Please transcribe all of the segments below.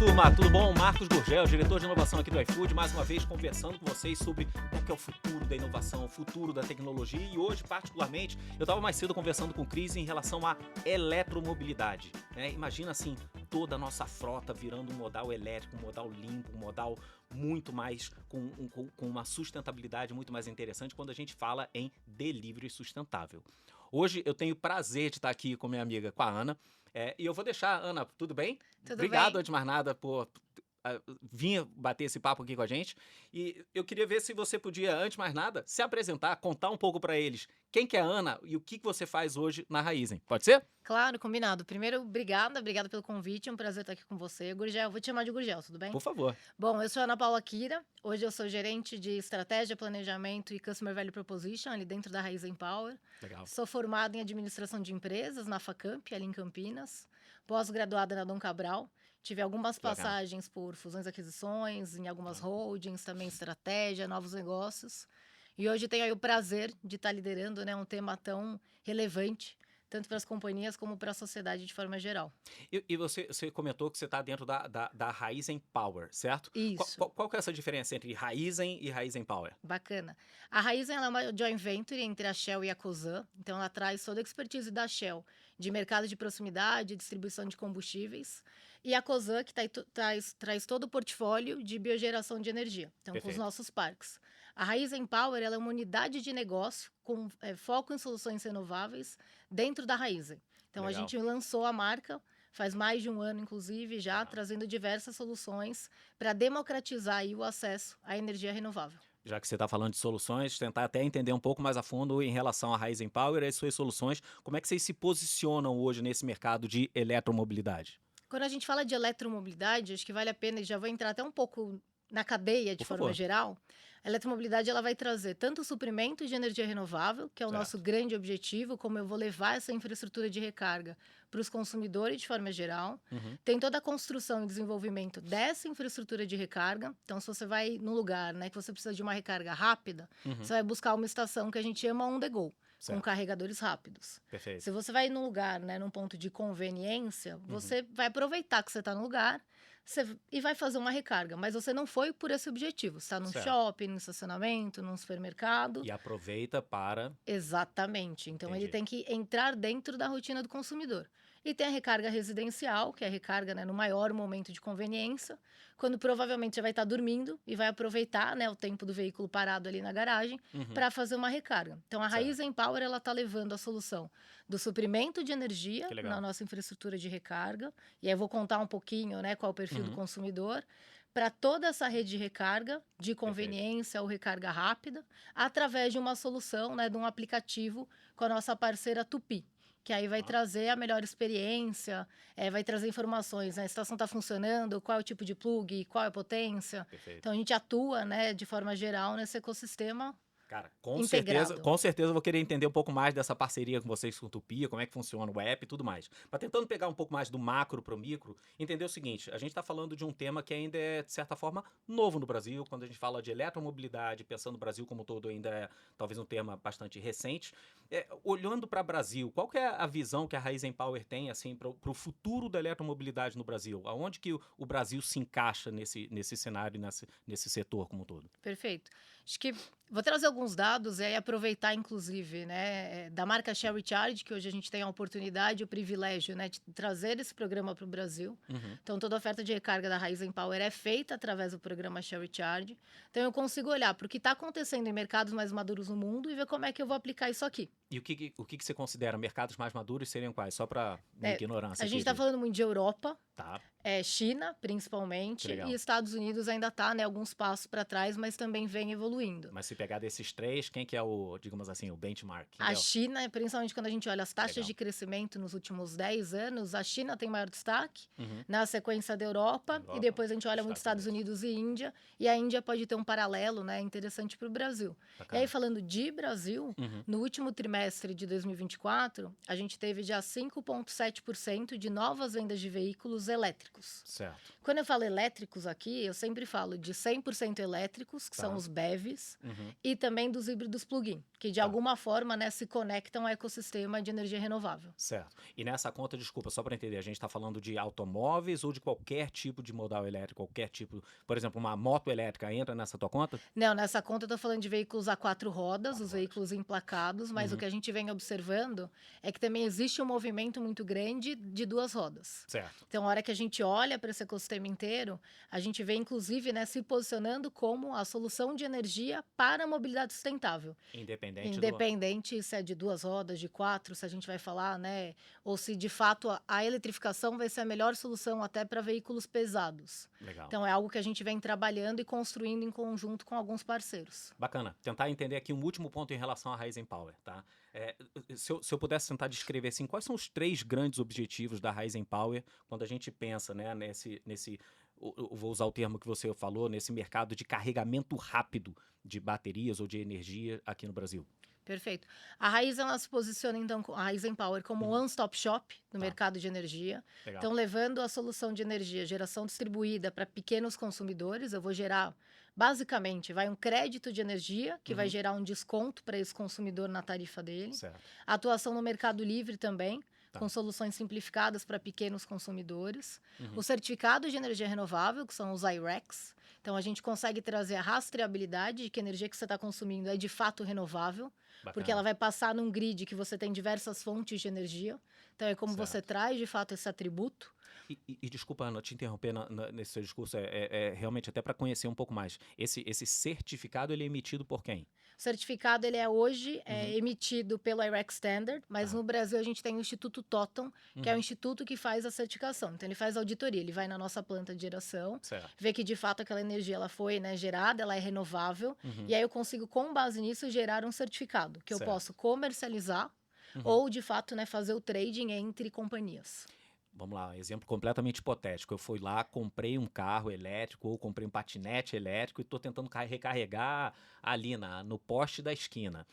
turma, tudo bom? Marcos Gurgel, diretor de inovação aqui do iFood, mais uma vez conversando com vocês sobre qual que é o futuro da inovação, o futuro da tecnologia. E hoje, particularmente, eu estava mais cedo conversando com o Cris em relação à eletromobilidade, né? Imagina assim, toda a nossa frota virando um modal elétrico, um modal limpo, um modal muito mais, com uma sustentabilidade muito mais interessante quando a gente fala em delivery sustentável. Hoje eu tenho o prazer de estar aqui com minha amiga, com a Ana. E eu vou deixar, Ana, tudo bem? Tudo Obrigado, bem? antes de mais nada, por vir bater esse papo aqui com a gente. E eu queria ver se você podia, antes de mais nada, se apresentar, contar um pouco para eles quem que é a Ana e o que você faz hoje na Raizen. Pode ser? Claro, combinado. Primeiro, obrigada pelo convite, é um prazer estar aqui com você. Gurgel, vou te chamar de Gurgel, tudo bem? Por favor. Bom, eu sou a Ana Paula Kira, hoje eu sou gerente de estratégia, planejamento e Customer Value Proposition ali dentro da Raizen Power. Legal. Sou formada em administração de empresas na Facamp, ali em Campinas, pós-graduada na Dom Cabral. Tive algumas Legal. passagens por fusões e aquisições, em algumas Tá. holdings, também estratégia, novos negócios. E hoje tenho aí o prazer de estar liderando, né, um tema tão relevante, tanto para as companhias como para a sociedade de forma geral. E você comentou que você está dentro da Raizen Power, certo? Isso, Qual que é essa diferença entre Raizen e Raizen Power? bacana. A Raízen ela é uma joint venture entre a Shell e a Cosan, então ela traz toda a expertise da Shell de mercado de proximidade, distribuição de combustíveis, e a Cosan que traz todo o portfólio de biogeração de energia, então com os Perfeito. nossos parques. A Raízen Power ela é uma unidade de negócio com foco em soluções renováveis dentro da Raízen. Então a Legal. gente lançou a marca faz mais de um ano, inclusive, já Ah. trazendo diversas soluções para democratizar aí o acesso à energia renovável. Já que você está falando de soluções, tentar até entender um pouco mais a fundo em relação à Raizen Power e as suas soluções, como é que vocês se posicionam hoje nesse mercado de eletromobilidade? Quando a gente fala de eletromobilidade, acho que vale a pena, e já vou entrar até um pouco na cadeia de Por forma favor. geral. A eletromobilidade ela vai trazer tanto o suprimento de energia renovável, que é o nosso Certo. grande objetivo, como eu vou levar essa infraestrutura de recarga para os consumidores de forma geral. Uhum. Tem toda a construção e desenvolvimento dessa infraestrutura de recarga. Então, se você vai num lugar, né, que você precisa de uma recarga rápida, Uhum. você vai buscar uma estação que a gente chama on the go, com Certo. carregadores rápidos. Perfeito. Se você vai num lugar, né, num ponto de conveniência, Uhum. você vai aproveitar que você está no lugar e vai fazer uma recarga, mas você não foi por esse objetivo. Você está num Certo. shopping, num estacionamento, num supermercado. E aproveita para... Exatamente. Então ele Entendi. tem que entrar dentro da rotina do consumidor. E tem a recarga residencial, que é a recarga, né, no maior momento de conveniência, quando provavelmente você vai estar dormindo e vai aproveitar, né, o tempo do veículo parado ali na garagem Uhum. para fazer uma recarga. Então a Certo. Raizen Power ela está levando a solução do suprimento de energia Que legal. na nossa infraestrutura de recarga. E aí eu vou contar um pouquinho, né, qual é o perfil do Uhum. consumidor, para toda essa rede de recarga, de conveniência ou recarga rápida, através de uma solução, né, de um aplicativo com a nossa parceira Tupi, que aí vai Ah. trazer a melhor experiência, vai trazer informações, né, a estação está funcionando, qual é o tipo de plug, qual é a potência. Perfeito. Então a gente atua, né, de forma geral nesse ecossistema Cara, integrado. com certeza eu vou querer entender um pouco mais dessa parceria com vocês com o Tupi, como é que funciona o app e tudo mais. Mas tentando pegar um pouco mais do macro para o micro, entender o seguinte, a gente está falando de um tema que ainda é, de certa forma, novo no Brasil. Quando a gente fala de eletromobilidade, pensando no Brasil como um todo, ainda é talvez um tema bastante recente. Olhando para o Brasil, qual que é a visão que a Raizen Power tem assim, para o futuro da eletromobilidade no Brasil? Aonde que o Brasil se encaixa nesse cenário, nesse setor como um todo? Perfeito. Acho que vou trazer alguns dados e aí aproveitar, inclusive, né, da marca Shell Recharge, que hoje a gente tem a oportunidade e o privilégio, né, de trazer esse programa para o Brasil. Uhum. Então, toda a oferta de recarga da Raizen Power é feita através do programa Shell Recharge. Então, eu consigo olhar para o que está acontecendo em mercados mais maduros no mundo e ver como é que eu vou aplicar isso aqui. E o que você considera mercados mais maduros seriam quais? Só para minha ignorância A gente aqui. está falando muito de Europa, Tá, China, que principalmente, legal. e Estados Unidos ainda está, né, alguns passos para trás, mas também vem evoluindo. Mas se pegar desses três, quem que é o, digamos assim, o benchmark? Quem A é o- China, principalmente quando a gente olha as taxas Legal. de crescimento nos últimos 10 anos, a China tem maior destaque, Uhum. na sequência da Europa, Europa, e depois a gente olha muito Estados Estados Unidos e Índia, e a Índia pode ter um paralelo, né, interessante para o Brasil. E Bacana. aí, falando de Brasil, Uhum. no último trimestre de 2024, a gente teve já 5,7% de novas vendas de veículos dispositivos elétricos. Certo. Quando eu falo elétricos aqui, eu sempre falo de 100% elétricos, que são os BEVs, e também dos híbridos plug-in, que de alguma forma, né, se conectam ao ecossistema de energia renovável. Certo. E nessa conta, desculpa, só para entender, a gente está falando de automóveis ou de qualquer tipo de modal elétrico, qualquer tipo, por exemplo, uma moto elétrica entra nessa tua conta? Não, nessa conta eu estou falando de veículos a 4 rodas, os veículos emplacados, mas o que a gente vem observando é que também existe um movimento muito grande de 2 rodas. Certo. Então, a hora que a gente olha para esse ecossistema inteiro, a gente vê, inclusive, né, se posicionando como a solução de energia para a mobilidade sustentável. Independente se é de 2 rodas, de 4, se a gente vai falar, né, ou se de fato a eletrificação vai ser a melhor solução até para veículos pesados. Legal. Então, é algo que a gente vem trabalhando e construindo em conjunto com alguns parceiros. Bacana. Tentar entender aqui um último ponto em relação à Raizen Power, tá? Se eu pudesse tentar descrever assim, quais são os 3 grandes objetivos da Raizen Power quando a gente pensa, né, eu vou usar o termo que você falou, nesse mercado de carregamento rápido de baterias ou de energia aqui no Brasil? Perfeito. A Raizen, ela se posiciona, então, a Raizen Power como one-stop shop no mercado de energia. Legal. Então, levando a solução de energia, geração distribuída para pequenos consumidores, eu vou gerar, basicamente, vai um crédito de energia, que vai gerar um desconto para esse consumidor na tarifa dele. Certo. Atuação no Mercado Livre também, com soluções simplificadas para pequenos consumidores. O certificado de energia renovável, que são os I-RECs. Então, a gente consegue trazer a rastreabilidade de que a energia que você está consumindo é de fato renovável. Bacana. Porque ela vai passar num grid que você tem diversas fontes de energia. Então, é como você traz, de fato, esse atributo. E desculpa, Ana, te interromper nesse seu discurso, realmente até para conhecer um pouco mais. Esse certificado, ele é emitido por quem? O certificado, ele é hoje emitido pelo I-REC Standard, mas no Brasil a gente tem o Instituto Totem, que é o instituto que faz a certificação. Então, ele faz auditoria, ele vai na nossa planta de geração, vê que de fato aquela energia ela foi, né, gerada, ela é renovável, e aí eu consigo, com base nisso, gerar um certificado, que eu posso comercializar ou, de fato, né, fazer o trading entre companhias. Vamos lá, exemplo completamente hipotético. Eu fui lá, comprei um carro elétrico ou comprei um patinete elétrico e estou tentando recarregar ali no poste da esquina.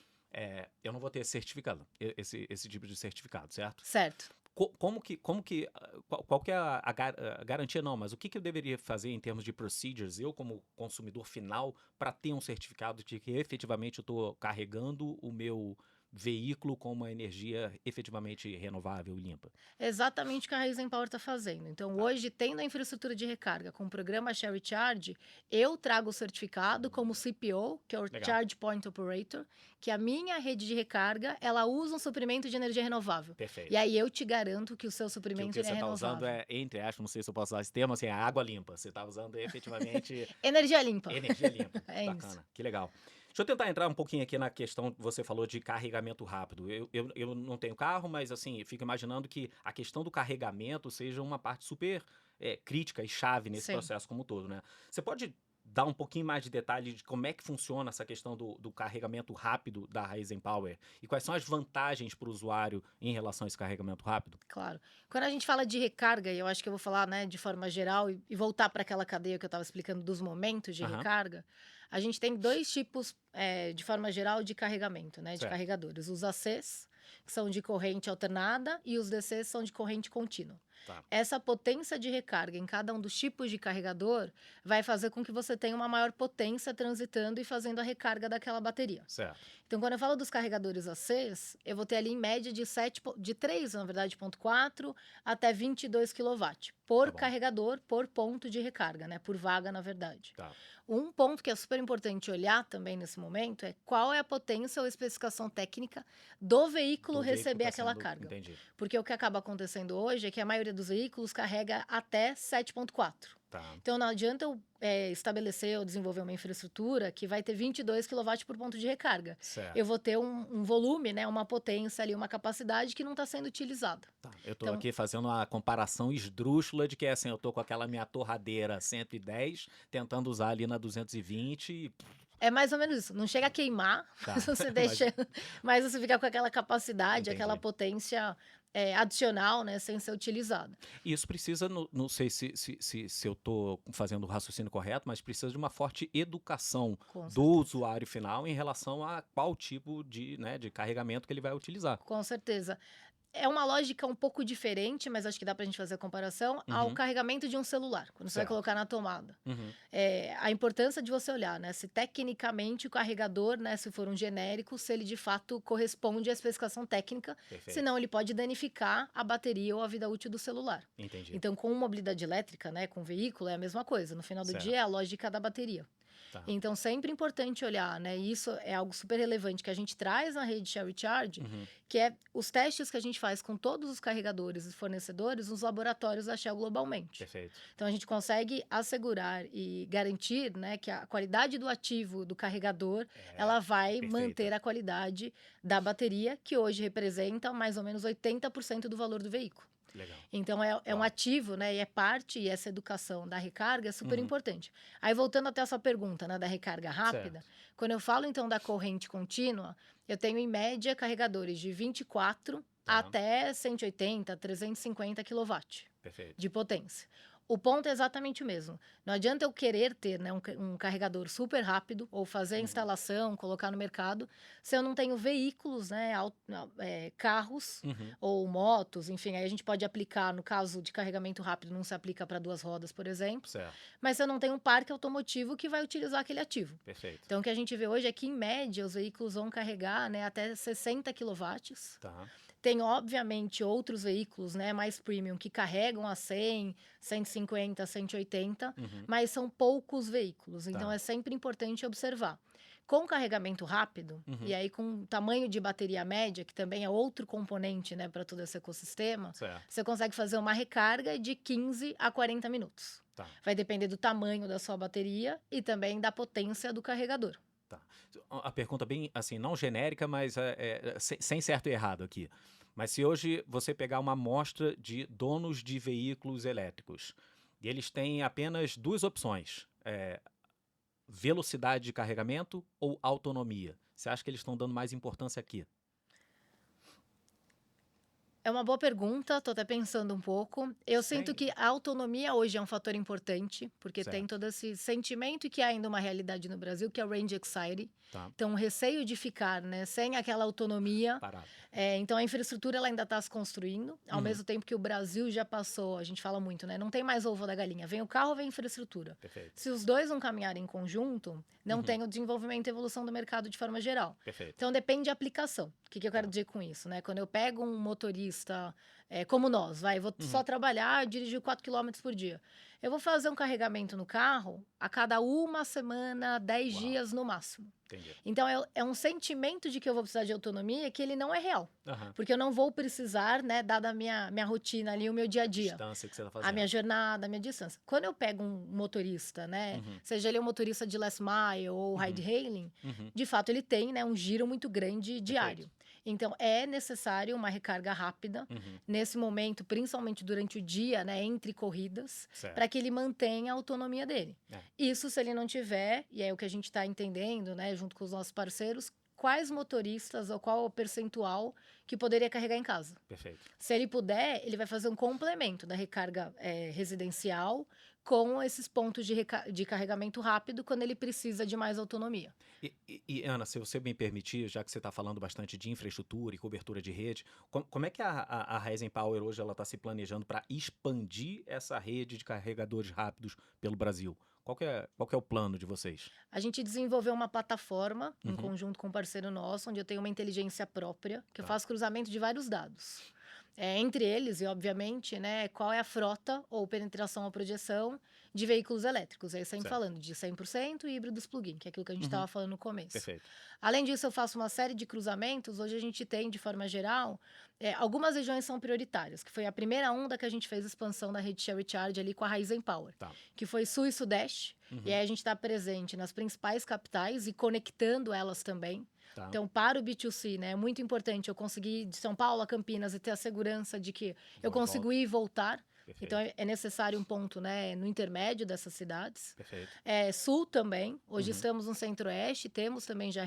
Eu não vou ter esse certificado, esse tipo de certificado, certo? Certo. Qual que é a garantia? Não, mas o que eu deveria fazer em termos de procedures, eu como consumidor final, para ter um certificado de que efetivamente eu estou carregando o meu veículo com uma energia efetivamente renovável e limpa? Exatamente o que a Raizen Power está fazendo. Então, hoje, tendo a infraestrutura de recarga com o programa Share Recharge, eu trago o certificado como CPO, que é o Charge Point Operator, que a minha rede de recarga, ela usa um suprimento de energia renovável. Perfeito. E aí eu te garanto que o seu suprimento que você é está renovável. usando entre aspas, não sei se eu posso usar esse termo, assim, a água limpa. Você está usando efetivamente... Energia limpa. Energia limpa. É Bacana, isso. que legal. Deixa eu tentar entrar um pouquinho aqui na questão que você falou de carregamento rápido. Eu não tenho carro, mas assim, fico imaginando que a questão do carregamento seja uma parte super crítica e chave nesse processo como um todo, né? Você pode dar um pouquinho mais de detalhe de como é que funciona essa questão do carregamento rápido da Raizen Power e quais são as vantagens para o usuário em relação a esse carregamento rápido? Claro. Quando a gente fala de recarga, e eu acho que eu vou falar, né, de forma geral e voltar para aquela cadeia que eu estava explicando dos momentos de recarga, a gente tem 2 tipos, de forma geral, de carregamento, né, de carregadores. Os ACs, que são de corrente alternada, e os DCs são de corrente contínua. Essa potência de recarga em cada um dos tipos de carregador vai fazer com que você tenha uma maior potência transitando e fazendo a recarga daquela bateria. Certo. Então, quando eu falo dos carregadores ACs, eu vou ter ali em média de 3, na verdade, 0,4 até 22 kW por carregador, por ponto de recarga, né? Por vaga, na verdade. Um ponto que é super importante olhar também nesse momento é qual é a potência ou especificação técnica do veículo receber aquela carga. Entendi. Porque o que acaba acontecendo hoje é que a maioria dos veículos carrega até 7,4. Então, não adianta eu estabelecer ou desenvolver uma infraestrutura que vai ter 22 kW por ponto de recarga. Eu vou ter um volume, né, uma potência ali, uma capacidade que não está sendo utilizada. Eu estou aqui fazendo uma comparação esdrúxula de que assim, eu estou com aquela minha torradeira 110, tentando usar ali na 220 e... É mais ou menos isso. Não chega a queimar, mas você deixa... mas você fica com aquela capacidade, aquela potência adicional, né, sem ser utilizada. E isso precisa, não sei se eu estou fazendo o raciocínio correto, mas precisa de uma forte educação do usuário final em relação a qual tipo de carregamento que ele vai utilizar. Com certeza. É uma lógica um pouco diferente, mas acho que dá pra gente fazer a comparação ao Uhum. carregamento de um celular, quando você vai Certo. colocar na tomada. Uhum. A importância de você olhar, né, se tecnicamente o carregador, né, se for um genérico, se ele de fato corresponde à especificação técnica, Perfeito. senão ele pode danificar a bateria ou a vida útil do celular. Entendi. Então, com mobilidade elétrica, né, com veículo, é a mesma coisa. No final do dia, Certo. é a lógica da bateria. Tá. Então, sempre importante olhar, né? E isso é algo super relevante que a gente traz na rede Share Recharge, Uhum. que é os testes que a gente faz com todos os carregadores e fornecedores nos laboratórios da Shell globalmente. Perfeito. Então, a gente consegue assegurar e garantir, né, que a qualidade do ativo do carregador, É, ela vai perfeita. manter a qualidade da bateria, que hoje representa mais ou menos 80% do valor do veículo. Legal. Então é um Uau. ativo, né, e é parte, e essa educação da recarga é super Uhum. importante. Aí voltando até a sua pergunta, né, da recarga rápida, Certo. quando eu falo então da corrente contínua, eu tenho em média carregadores de 24 Tá. até 180, 350 kW Perfeito. de potência. O ponto é exatamente o mesmo. Não adianta eu querer ter, né, um carregador super rápido ou fazer a Uhum. instalação, colocar no mercado, se eu não tenho veículos, né, carros Uhum. ou motos, enfim, aí a gente pode aplicar, no caso de carregamento rápido, não se aplica para duas rodas, por exemplo, Certo. mas se eu não tenho um parque automotivo que vai utilizar aquele ativo. Perfeito. Então, o que a gente vê hoje é que, em média, os veículos vão carregar, né, até 60 quilowatts. Tá. Tem, obviamente, outros veículos, né, mais premium que carregam a 100, 150, 180, Uhum. mas são poucos veículos. Então, Tá. é sempre importante observar. Com carregamento rápido, Uhum. e aí com tamanho de bateria média, que também é outro componente, né, para todo esse ecossistema, Certo. você consegue fazer uma recarga de 15 a 40 minutos. Tá. Vai depender do tamanho da sua bateria e também da potência do carregador. Tá. A pergunta bem, assim, não genérica, mas sem certo e errado aqui. Mas se hoje você pegar uma amostra de donos de veículos elétricos e eles têm apenas duas opções, velocidade de carregamento ou autonomia, você acha que eles estão dando mais importância aqui? É uma boa pergunta, tô até pensando um pouco. Eu sinto Sem... que a autonomia hoje é um fator importante, porque tem Certo. todo esse sentimento e que é ainda uma realidade no Brasil, que é o range anxiety. Tá. Então, o receio de ficar, né, sem aquela autonomia. Parado. Então, a infraestrutura ela ainda está se construindo, ao Uhum. mesmo tempo que o Brasil já passou, a gente fala muito, né? Não tem mais ovo da galinha. Vem o carro, vem a infraestrutura. Perfeito. Se os dois não caminharem em conjunto, não Uhum. tem o desenvolvimento e evolução do mercado de forma geral. Perfeito. Então, depende da aplicação. O que eu quero Tá. dizer com isso, né? Quando eu pego um motorista como nós, vou Uhum. só trabalhar, dirigir 4 quilômetros por dia. Eu vou fazer um carregamento no carro a cada uma semana, 10 Uau. dias no máximo. Entendi. Então, é um sentimento de que eu vou precisar de autonomia que ele não é real. Aham. Porque eu não vou precisar, né, dada a minha rotina ali, o meu dia a dia. Distância que você está A fazendo. minha jornada, a minha distância. Quando eu pego um motorista, né, Uhum. seja ele um motorista de last mile ou Uhum. ride-hailing, Uhum. de fato ele tem, né, um giro muito grande diário. Então, é necessário uma recarga rápida, Uhum. nesse momento, principalmente durante o dia, né, entre corridas, Certo. para que ele mantenha a autonomia dele. É. Isso se ele não tiver, e é o que a gente está entendendo, né, junto com os nossos parceiros, quais motoristas ou qual o percentual que poderia carregar em casa. Perfeito. Se ele puder, ele vai fazer um complemento da recarga residencial com esses pontos de carregamento rápido quando ele precisa de mais autonomia. E, Ana, se você me permitir, já que você está falando bastante de infraestrutura e cobertura de rede, como é que a Rising Power hoje está se planejando para expandir essa rede de carregadores rápidos pelo Brasil? Qual que é o plano de vocês? A gente desenvolveu uma plataforma em Uhum. conjunto com um parceiro nosso, onde eu tenho uma inteligência própria, que eu Tá. faço cruzamento de vários dados. Entre eles, e obviamente, né, qual é a frota ou penetração ou projeção de veículos elétricos. Aí sempre Certo. falando de 100% e híbridos plug-in, que é aquilo que a gente Uhum. estava falando no começo. Perfeito. Além disso, eu faço uma série de cruzamentos. Hoje a gente tem, de forma geral, algumas regiões são prioritárias, que foi a primeira onda que a gente fez a expansão da rede Share Recharge ali com a Rising Power, Tá. que foi Sul e Sudeste. Uhum. E aí a gente está presente nas principais capitais e conectando elas também. Tá. Então, para o B2C, né, é muito importante eu conseguir ir de São Paulo a Campinas e ter a segurança de que eu Vou e consigo volto. ir e voltar. Perfeito. Então, é necessário um ponto, né, no intermédio dessas cidades. Perfeito. Sul também. Hoje Uhum. estamos no Centro-Oeste, temos também já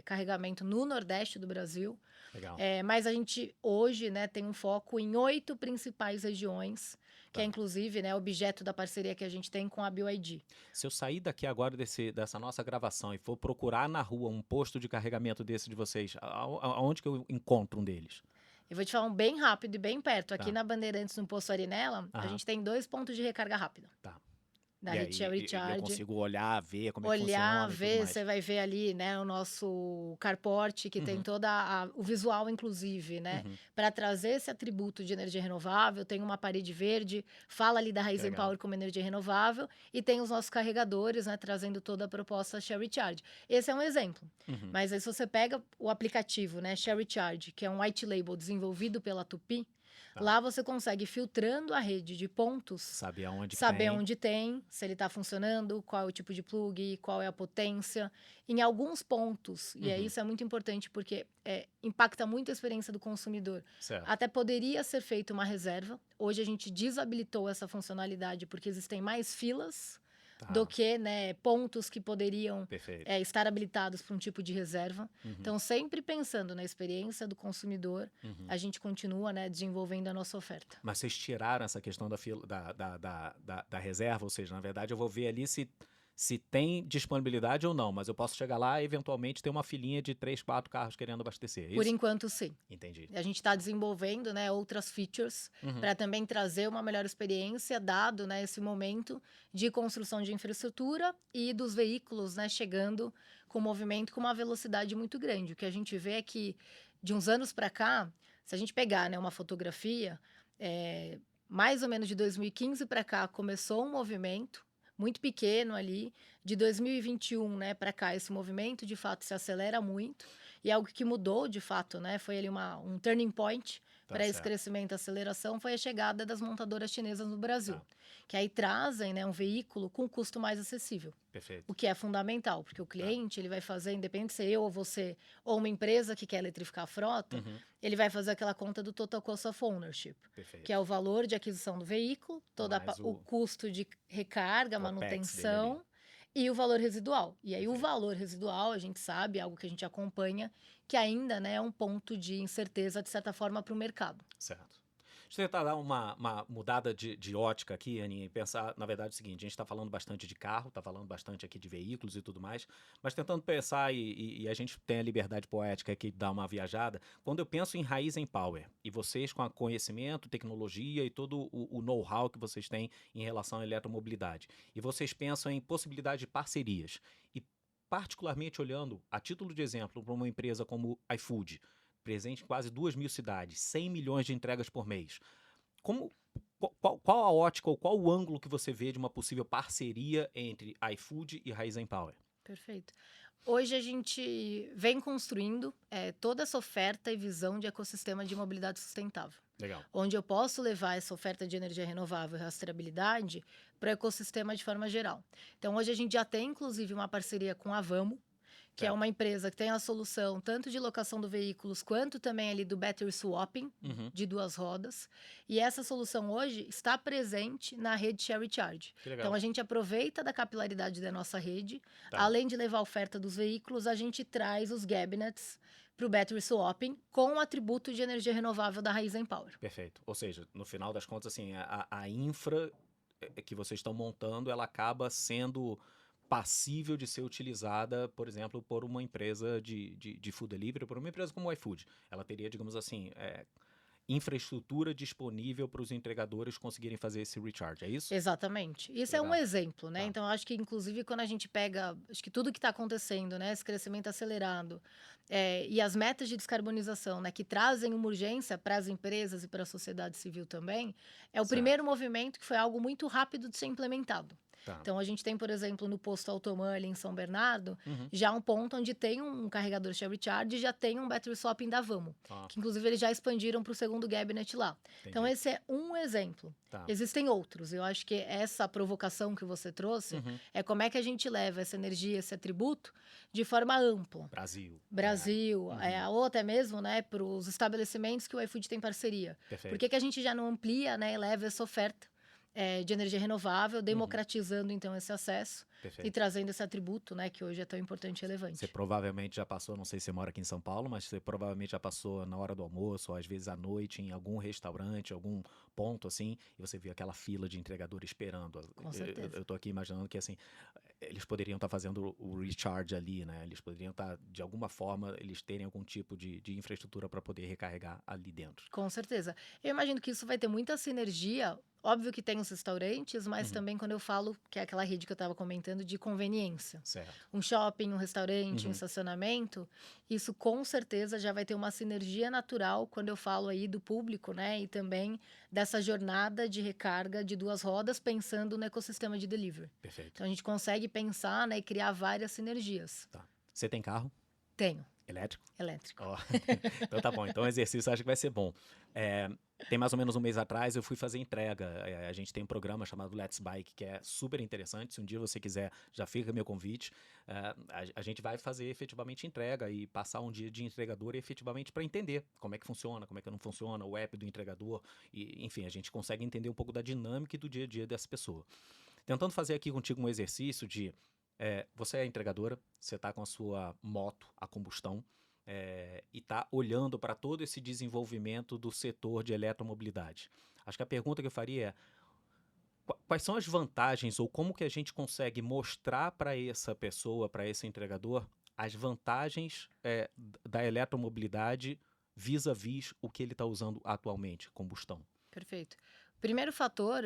carregamento no Nordeste do Brasil. Legal. Mas a gente hoje, né, tem um foco em 8 principais regiões, que Tá. é inclusive, né, objeto da parceria que a gente tem com a BYD. Se eu sair daqui agora dessa nossa gravação e for procurar na rua um posto de carregamento desse de vocês, aonde que eu encontro um deles? Eu vou te falar um bem rápido e bem perto. Aqui Tá. na Bandeirantes, no Posto Arinella, a Aham. gente tem 2 pontos de recarga rápida Tá. da E rede Shell aí eu Recharge. consigo olhar, ver como é que Olhar, funciona e tudo ver, mais. você vai ver ali, né, o nosso carport, que tem Uhum, toda o visual, inclusive, né, uhum. para trazer esse atributo de energia renovável. Tem uma parede verde, fala ali da Que Raizen legal. Power como energia renovável, e tem os nossos carregadores, né, trazendo toda a proposta Shell Recharge. Esse é um exemplo. Uhum. Mas aí, se você pega o aplicativo, né, Shell Recharge, que é um white label desenvolvido pela Tupi, Tá. lá você consegue, filtrando a rede de pontos, Saber aonde que saber tem. onde tem, se ele está funcionando, qual é o tipo de plug, qual é a potência. Em alguns pontos, e aí Uhum. isso é muito importante porque impacta muito a experiência do consumidor. Certo. Até poderia ser feita uma reserva. Hoje a gente desabilitou essa funcionalidade porque existem mais filas do Tá. que, né, pontos que poderiam Perfeito. estar habilitados para um tipo de reserva. Uhum, Então, sempre pensando na experiência do consumidor, uhum. a gente continua, né, desenvolvendo a nossa oferta. Mas vocês tiraram essa questão da, fila, da reserva, ou seja, na verdade eu vou ver ali se tem disponibilidade ou não, mas eu posso chegar lá e eventualmente ter uma filinha de 3, 4 carros querendo abastecer, é Por isso? enquanto, sim. Entendi. A gente está desenvolvendo, né, outras features Uhum. para também trazer uma melhor experiência, dado, né, esse momento de construção de infraestrutura e dos veículos, né, chegando com movimento com uma velocidade muito grande. O que a gente vê é que, de uns anos para cá, se a gente pegar, né, uma fotografia, mais ou menos de 2015 para cá, começou um movimento muito pequeno ali. De 2021, né, para cá, esse movimento de fato se acelera muito. E algo que mudou de fato, né, foi ali um turning point Tá para esse certo. crescimento e aceleração, foi a chegada das montadoras chinesas no Brasil. Tá. Que aí trazem, né, um veículo com custo mais acessível. Perfeito. O que é fundamental, porque o cliente ele vai fazer, independente se eu ou você, ou uma empresa que quer eletrificar a frota, Uhum. ele vai fazer aquela conta do Total Cost of Ownership, Perfeito. que é o valor de aquisição do veículo, Mais o custo de recarga, o OPEX dele ali. manutenção e o valor residual. E aí o Perfeito. valor residual, a gente sabe, algo que a gente acompanha, que ainda, né, é um ponto de incerteza, de certa forma, para o mercado. Certo. Deixa eu tentar dar uma mudada de ótica aqui, Aninha, e pensar, na verdade, o seguinte: a gente está falando bastante de carro, está falando bastante aqui de veículos e tudo mais, mas tentando pensar, e a gente tem a liberdade poética aqui de dar uma viajada, quando eu penso em Raizen Power, e vocês com conhecimento, tecnologia e todo o know-how que vocês têm em relação à eletromobilidade, e vocês pensam em possibilidade de parcerias, e particularmente olhando, a título de exemplo, para uma empresa como iFood, presente em quase 2.000 cidades, 100 milhões de entregas por mês. Qual a ótica ou qual o ângulo que você vê de uma possível parceria entre iFood e Raizen Power? Perfeito. Hoje a gente vem construindo toda essa oferta e visão de ecossistema de mobilidade sustentável, Legal. onde eu posso levar essa oferta de energia renovável e rastreabilidade para o ecossistema de forma geral. Então, hoje a gente já tem, inclusive, uma parceria com a Vamo, que é Certo. uma empresa que tem a solução tanto de locação de veículos, quanto também ali do battery swapping, Uhum. de 2 rodas. E essa solução hoje está presente na rede Share Recharge. Que legal. Então, a gente aproveita da capilaridade da nossa rede. Tá. Além de levar a oferta dos veículos, a gente traz os cabinets para o battery swapping com o atributo de energia renovável da Raizen Power. Perfeito. Ou seja, no final das contas, assim, a infra que vocês estão montando, ela acaba sendo passível de ser utilizada, por exemplo, por uma empresa de food delivery, por uma empresa como o iFood. Ela teria, digamos assim, infraestrutura disponível para os entregadores conseguirem fazer esse recharge, é isso? Exatamente. Isso é um Legal. exemplo, né? Tá. Então, acho que, inclusive, quando a gente pega, acho que tudo que está acontecendo, né? Esse crescimento acelerado e as metas de descarbonização, né? Que trazem uma urgência para as empresas e para a sociedade civil também, é o Certo. primeiro movimento que foi algo muito rápido de ser implementado. Tá. Então, a gente tem, por exemplo, no posto Automã, ali em São Bernardo, Uhum. já um ponto onde tem um carregador Share Recharge e já tem um battery swapping da Vamo, Ah, que inclusive eles já expandiram para o segundo cabinet lá. Então, entendi. esse é um exemplo. Tá. Existem outros. Eu acho que essa provocação que você trouxe Uhum. é como é que a gente leva essa energia, esse atributo, de forma ampla. Brasil, Uhum. ou até mesmo, né, para os estabelecimentos que o iFood tem parceria. Perfeito. Por que a gente já não amplia, né, e leva essa oferta de energia renovável, democratizando então esse acesso e Perfeito. trazendo esse atributo, né, que hoje é tão importante e relevante. Você provavelmente já passou, não sei se você mora aqui em São Paulo, mas você provavelmente já passou na hora do almoço, ou às vezes à noite, em algum restaurante, algum ponto assim, e você viu aquela fila de entregador esperando. Com certeza. Eu tô aqui imaginando que assim, eles poderiam estar fazendo o recharge ali, né? Eles poderiam estar, de alguma forma, eles terem algum tipo de infraestrutura para poder recarregar ali dentro. Com certeza. Eu imagino que isso vai ter muita sinergia. Óbvio que tem os restaurantes, mas Uhum. também quando eu falo que é aquela rede que eu estava comentando de conveniência. Certo. Um shopping, um restaurante, um Uhum. estacionamento, isso com certeza já vai ter uma sinergia natural quando eu falo aí do público, né? E também dessa jornada de recarga de duas rodas, pensando no ecossistema de delivery. Perfeito. Então a gente consegue pensar, né, e criar várias sinergias. Tá. Você tem carro Tenho, elétrico? elétrico. Ó, então tá bom. Então o exercício eu acho que vai ser bom. É, tem mais ou menos um mês atrás eu fui fazer entrega. A gente tem um programa chamado Let's Bike que é super interessante. Se um dia você quiser, já fica meu convite. A gente vai fazer efetivamente entrega e passar um dia de entregador efetivamente para entender como é que funciona, como é que não funciona, o app do entregador. E, enfim, a gente consegue entender um pouco da dinâmica e do dia a dia dessa pessoa. Tentando fazer aqui contigo um exercício de você é entregadora, você está com a sua moto a combustão e está olhando para todo esse desenvolvimento do setor de eletromobilidade. Acho que a pergunta que eu faria é quais são as vantagens ou como que a gente consegue mostrar para essa pessoa, para esse entregador, as vantagens da eletromobilidade vis-à-vis o que ele está usando atualmente, combustão. Perfeito. Primeiro fator,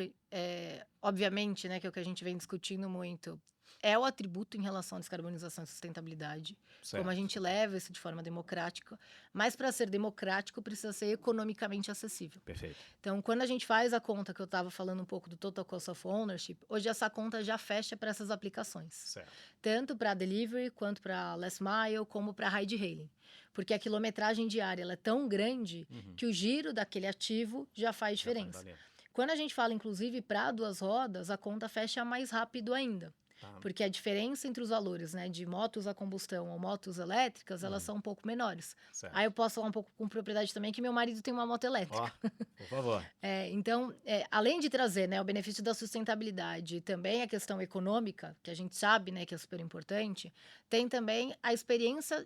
obviamente, né, que é o que a gente vem discutindo muito, é o atributo em relação à descarbonização e sustentabilidade, como a Certo. gente leva isso de forma democrática, mas para ser democrático precisa ser economicamente acessível. Perfeito. Então, quando a gente faz a conta que eu estava falando um pouco do Total Cost of Ownership, hoje essa conta já fecha para essas aplicações, Certo. tanto para delivery, quanto para last mile, como para ride hailing. Porque a quilometragem diária ela é tão grande que o giro daquele ativo já faz Já faz diferença. valer. Quando a gente fala, inclusive, para duas rodas, a conta fecha mais rápido ainda. Tá. Porque a diferença entre os valores, né, de motos a combustão ou motos elétricas, elas são um pouco menores. Certo. Aí eu posso falar um pouco com propriedade também que meu marido tem uma moto elétrica. Ó, por favor. Então, além de trazer, né, o benefício da sustentabilidade e também a questão econômica, que a gente sabe, né, que é super importante, tem também a experiência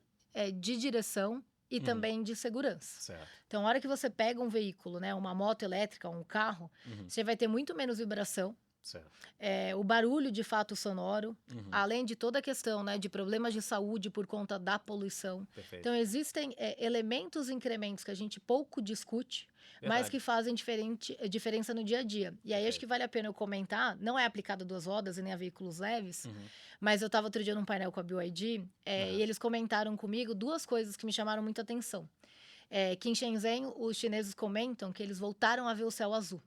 de direção e também de segurança. Certo. Então, a hora que você pega um veículo, né, uma moto elétrica, um carro, você vai ter muito menos vibração, Certo. o barulho de fato sonoro, Uhum. além de toda a questão, né, de problemas de saúde por conta da poluição. Perfeito. Então, existem elementos e incrementos que a gente pouco discute, mas Verdade. que fazem diferença no dia a dia. E aí, acho Perfeito. que vale a pena eu comentar, não é aplicado a duas rodas e nem a veículos leves, Uhum. mas eu estava outro dia num painel com a BYD, e eles comentaram comigo duas coisas que me chamaram muita atenção. Que em Shenzhen, os chineses comentam que eles voltaram a ver o céu azul.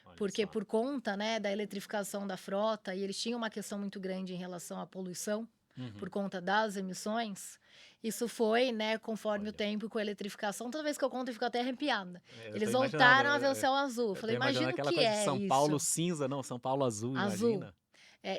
Olha Porque só. por conta, né, da eletrificação da frota, e eles tinham uma questão muito grande em relação à poluição, por conta das emissões, isso foi, né, conforme o Olha. tempo com a eletrificação. Toda vez que eu conto, eu fico até arrepiada. Eu Eles tô voltaram a imaginando, ver o céu azul. Eu eu falei, tô imaginando imagina o aquela que coisa de é São isso. Paulo cinza, não, São Paulo azul, Azul. imagina.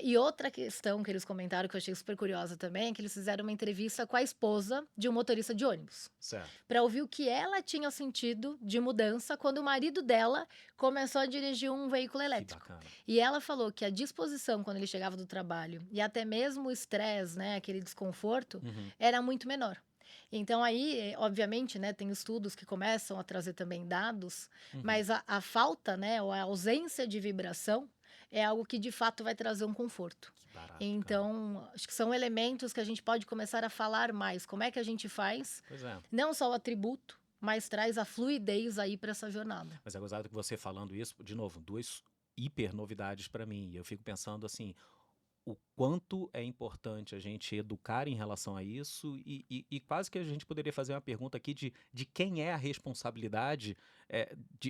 E outra questão que eles comentaram, que eu achei super curiosa também, é que eles fizeram uma entrevista com a esposa de um motorista de ônibus, Certo. para ouvir o que ela tinha sentido de mudança quando o marido dela começou a dirigir um veículo Que elétrico. bacana. E ela falou que a disposição quando ele chegava do trabalho e até mesmo o estresse, né, aquele desconforto, era muito menor. Então aí, obviamente, né, tem estudos que começam a trazer também dados, mas a falta, né, ou a ausência de vibração é algo que de fato vai trazer um conforto. Que barato, cara. Então, acho que são elementos que a gente pode começar a falar mais. Como é que a gente faz? Pois é. Não só o atributo, mas traz a fluidez aí para essa jornada. Mas é gozado que você falando isso, de novo, duas hiper novidades para mim. E eu fico pensando assim, o quanto é importante a gente educar em relação a isso e quase que a gente poderia fazer uma pergunta aqui de quem é a responsabilidade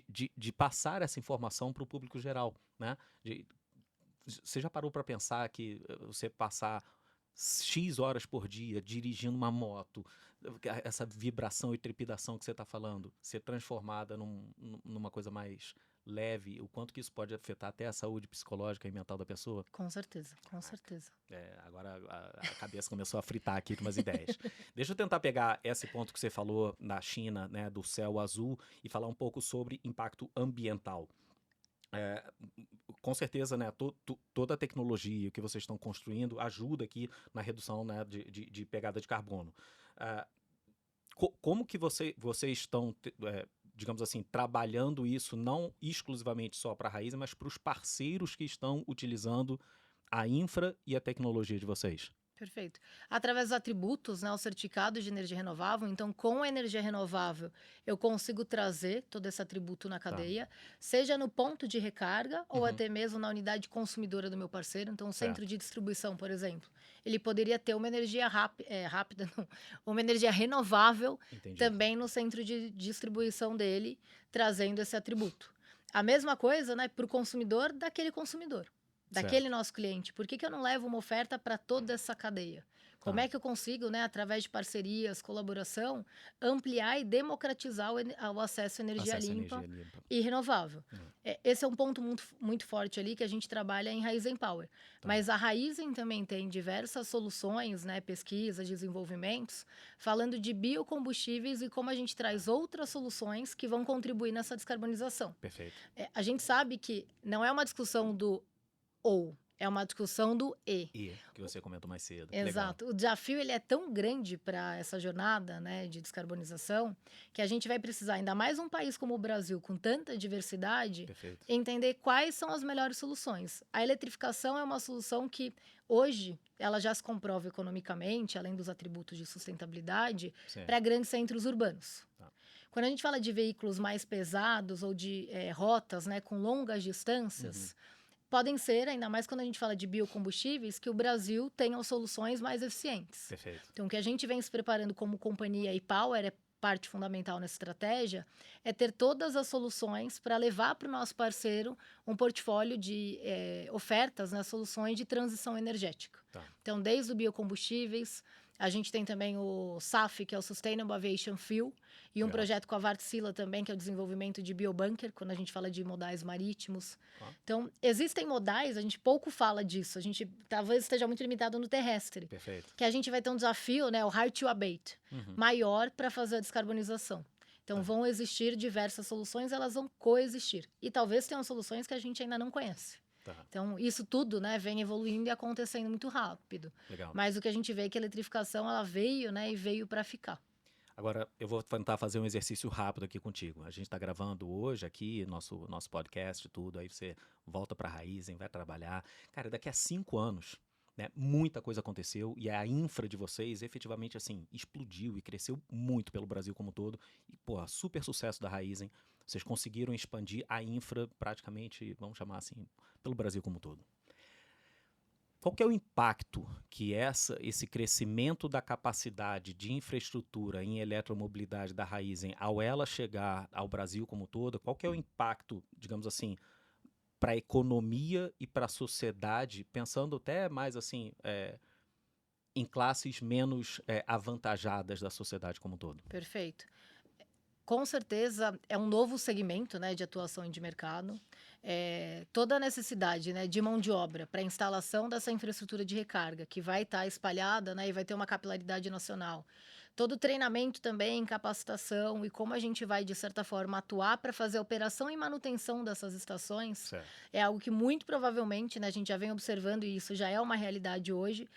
de passar essa informação para o público geral, né? Você já parou para pensar que você passar X horas por dia dirigindo uma moto, essa vibração e trepidação que você está falando, ser transformada numa coisa mais leve, o quanto que isso pode afetar até a saúde psicológica e mental da pessoa? Com certeza, com certeza. Agora a cabeça começou a fritar aqui com umas ideias. Deixa eu tentar pegar esse ponto que você falou na China, né, do céu azul, e falar um pouco sobre impacto ambiental. Com certeza, né, toda a tecnologia que vocês estão construindo ajuda aqui na redução, né, de pegada de carbono. Como que vocês estão, digamos assim, trabalhando isso não exclusivamente só para a Raízen, mas para os parceiros que estão utilizando a infra e a tecnologia de vocês? Perfeito. Através dos atributos, né, o certificado de energia renovável, então com a energia renovável eu consigo trazer todo esse atributo na Tá. cadeia, seja no ponto de recarga ou Uhum. até mesmo na unidade consumidora do meu parceiro. Então, o centro Certo. de distribuição, por exemplo, ele poderia ter uma energia rápida, não, uma energia renovável Entendi. também no centro de distribuição dele, trazendo esse atributo. A mesma coisa, né, para o consumidor daquele consumidor. Daquele Certo. nosso cliente. Por que eu não levo uma oferta para toda essa cadeia? Como Tá. é que eu consigo, né, através de parcerias, colaboração, ampliar e democratizar o acesso à energia Acesso à limpa energia limpa. e renovável? Hum. Esse é um ponto muito forte ali que a gente trabalha em Raizen Power. Tá. Mas a Raizen também tem diversas soluções, né, pesquisas, desenvolvimentos, falando de biocombustíveis e como a gente traz outras soluções que vão contribuir nessa descarbonização. Perfeito. A gente sabe que não é uma discussão do ou, é uma discussão do e. E que você comentou mais cedo. Legal. Exato. O desafio ele é tão grande para essa jornada, né, de descarbonização, que a gente vai precisar, ainda mais um país como o Brasil, com tanta diversidade, Perfeito. entender quais são as melhores soluções. A eletrificação é uma solução que, hoje, ela já se comprova economicamente, além dos atributos de sustentabilidade, Sim. para grandes centros urbanos. Tá. Quando a gente fala de veículos mais pesados ou de rotas, né, com longas distâncias, podem ser, ainda mais quando a gente fala de biocombustíveis, que o Brasil tenha soluções mais eficientes. Perfeito. Então, o que a gente vem se preparando como companhia e Power é parte fundamental nessa estratégia, é ter todas as soluções para levar para o nosso parceiro um portfólio de ofertas, né, soluções de transição energética. Tá. Então, desde o biocombustíveis, a gente tem também o SAF, que é o Sustainable Aviation Fuel, e um Legal. projeto com a Wärtsilä também, que é o desenvolvimento de biobunker, quando a gente fala de modais marítimos. Então, existem modais, a gente pouco fala disso, a gente talvez esteja muito limitado no terrestre, Perfeito. que a gente vai ter um desafio, né, o hard to abate, maior para fazer a descarbonização. Então, vão existir diversas soluções, elas vão coexistir. E talvez tenham soluções que a gente ainda não conhece. Tá. Então, isso tudo, né, vem evoluindo e acontecendo muito rápido. Legal. Mas o que a gente vê é que a eletrificação, ela veio, né, e veio para ficar. Agora, eu vou tentar fazer um exercício rápido aqui contigo. A gente está gravando hoje aqui, nosso podcast e tudo, aí você volta para a Raizen, vai trabalhar. Cara, daqui a 5 anos, né, muita coisa aconteceu e a infra de vocês efetivamente, assim, explodiu e cresceu muito pelo Brasil como um todo. E, pô, super sucesso da Raizen. Vocês conseguiram expandir a infra praticamente, vamos chamar assim, pelo Brasil como um todo. Qual que é o impacto que esse crescimento da capacidade de infraestrutura em eletromobilidade da Raizen, ao ela chegar ao Brasil como um todo, qual que é o impacto, digamos assim, para a economia e para a sociedade, pensando até mais assim, em classes menos avantajadas da sociedade como um todo? Perfeito. Com certeza é um novo segmento, né, de atuação e de mercado. Toda a necessidade, né, de mão de obra para a instalação dessa infraestrutura de recarga, que vai estar espalhada, né, e vai ter uma capilaridade nacional. Todo o treinamento também, capacitação e como a gente vai, de certa forma, atuar para fazer a operação e manutenção dessas estações, Certo. é algo que muito provavelmente, né, a gente já vem observando e isso já é uma realidade hoje,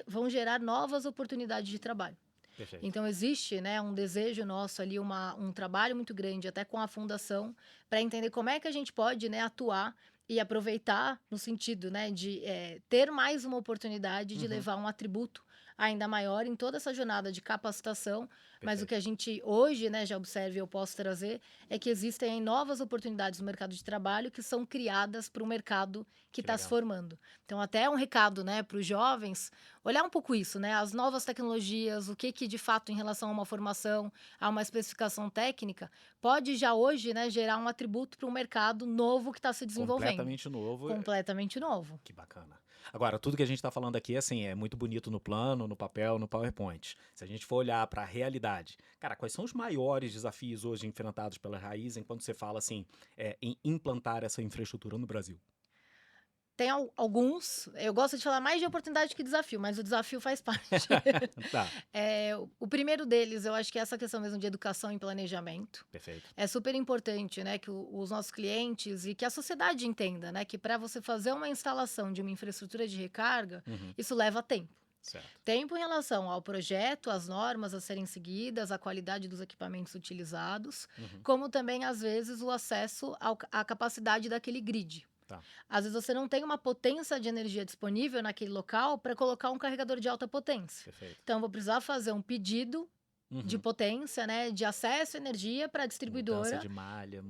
vão gerar novas oportunidades de trabalho. Perfeito. Então, existe, né, um desejo nosso ali, um trabalho muito grande, até com a fundação, para entender como é que a gente pode, né, atuar e aproveitar no sentido, né, de ter mais uma oportunidade de levar um atributo ainda maior em toda essa jornada de capacitação. Mas o que a gente hoje, né, já observa e eu posso trazer é que existem aí novas oportunidades no mercado de trabalho que são criadas para o mercado que está se legal. formando. Então, até um recado, né, para os jovens, olhar um pouco isso, né, as novas tecnologias, o que de fato em relação a uma formação, a uma especificação técnica, pode já hoje, né, gerar um atributo para um mercado novo que está se desenvolvendo. Completamente novo. Completamente novo. Que bacana. Agora, tudo que a gente está falando aqui, assim, é muito bonito no plano, no papel, no PowerPoint. Se a gente for olhar para a realidade, cara, quais são os maiores desafios hoje enfrentados pela Raizen quando você fala, assim, em implantar essa infraestrutura no Brasil? Tem alguns, eu gosto de falar mais de oportunidade que desafio, mas o desafio faz parte. Tá. O primeiro deles, eu acho que é essa questão mesmo de educação e planejamento. Perfeito. É super importante, né, que os nossos clientes e que a sociedade entenda, né, que para você fazer uma instalação de uma infraestrutura de recarga, isso leva tempo. Certo. Tempo em relação ao projeto, às normas a serem seguidas, a qualidade dos equipamentos utilizados, como também, às vezes, o acesso à capacidade daquele grid. Tá. Às vezes você não tem uma potência de energia disponível naquele local para colocar um carregador de alta potência. Perfeito. Então, eu vou precisar fazer um pedido de Uhum. potência, né, de acesso à energia para a Mudança distribuidora. de malha,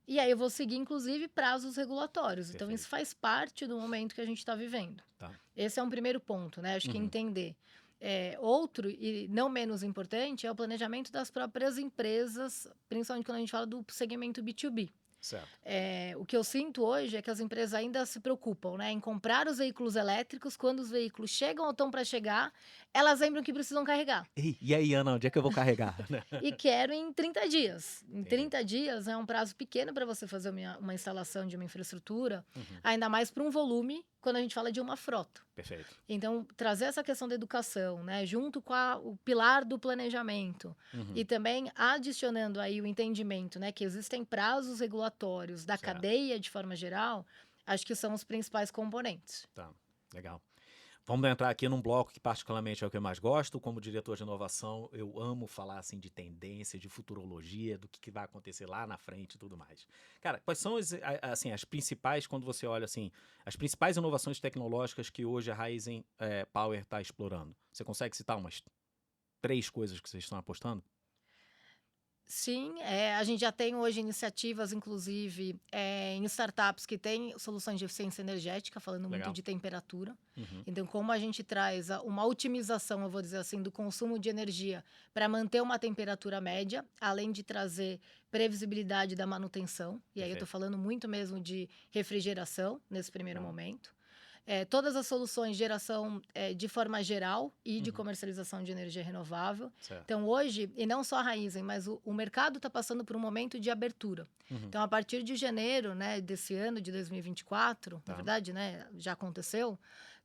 E aí eu vou seguir, inclusive, prazos regulatórios. Então, Perfeito. isso faz parte do momento que a gente está vivendo. Tá. Esse é um primeiro ponto, né? Acho que Uhum. entender. Outro, e não menos importante, é o planejamento das próprias empresas, principalmente quando a gente fala do segmento B2B. Certo. O que eu sinto hoje é que as empresas ainda se preocupam, né, em comprar os veículos elétricos. Quando os veículos chegam ou estão para chegar, elas lembram que precisam carregar. Ei, e aí, Ana, onde é que eu vou carregar? Né? E quero em 30 dias. Em Entendi. 30 dias é um prazo pequeno para você fazer uma instalação de uma infraestrutura, Uhum. ainda mais para um volume, quando a gente fala de uma frota. Perfeito. Então, trazer essa questão da educação, né, junto com o pilar do planejamento, Uhum. e também adicionando aí o entendimento, né, que existem prazos regulatórios da Certo. cadeia de forma geral, acho que são os principais componentes. Tá, legal. Vamos entrar aqui num bloco que particularmente é o que eu mais gosto. Como diretor de inovação, eu amo falar assim de tendência, de futurologia, do que vai acontecer lá na frente e tudo mais. Cara, quais são as principais, quando você olha assim, as principais inovações tecnológicas que hoje a Raizen Power está explorando? Você consegue citar umas 3 coisas que vocês estão apostando? Sim, a gente já tem hoje iniciativas, inclusive, em startups que têm soluções de eficiência energética, falando muito Legal. de temperatura. Uhum. Então, como a gente traz uma otimização, eu vou dizer assim, do consumo de energia para manter uma temperatura média, além de trazer previsibilidade da manutenção. E aí eu estou Perfeito. falando muito mesmo de refrigeração nesse primeiro Legal. momento. Todas as soluções de geração de forma geral e de Uhum. comercialização de energia renovável. Certo. Então, hoje, e não só a Raizen, mas o mercado está passando por um momento de abertura. Uhum. Então, a partir de janeiro, né, desse ano, de 2024, Tá. na verdade, né, já aconteceu,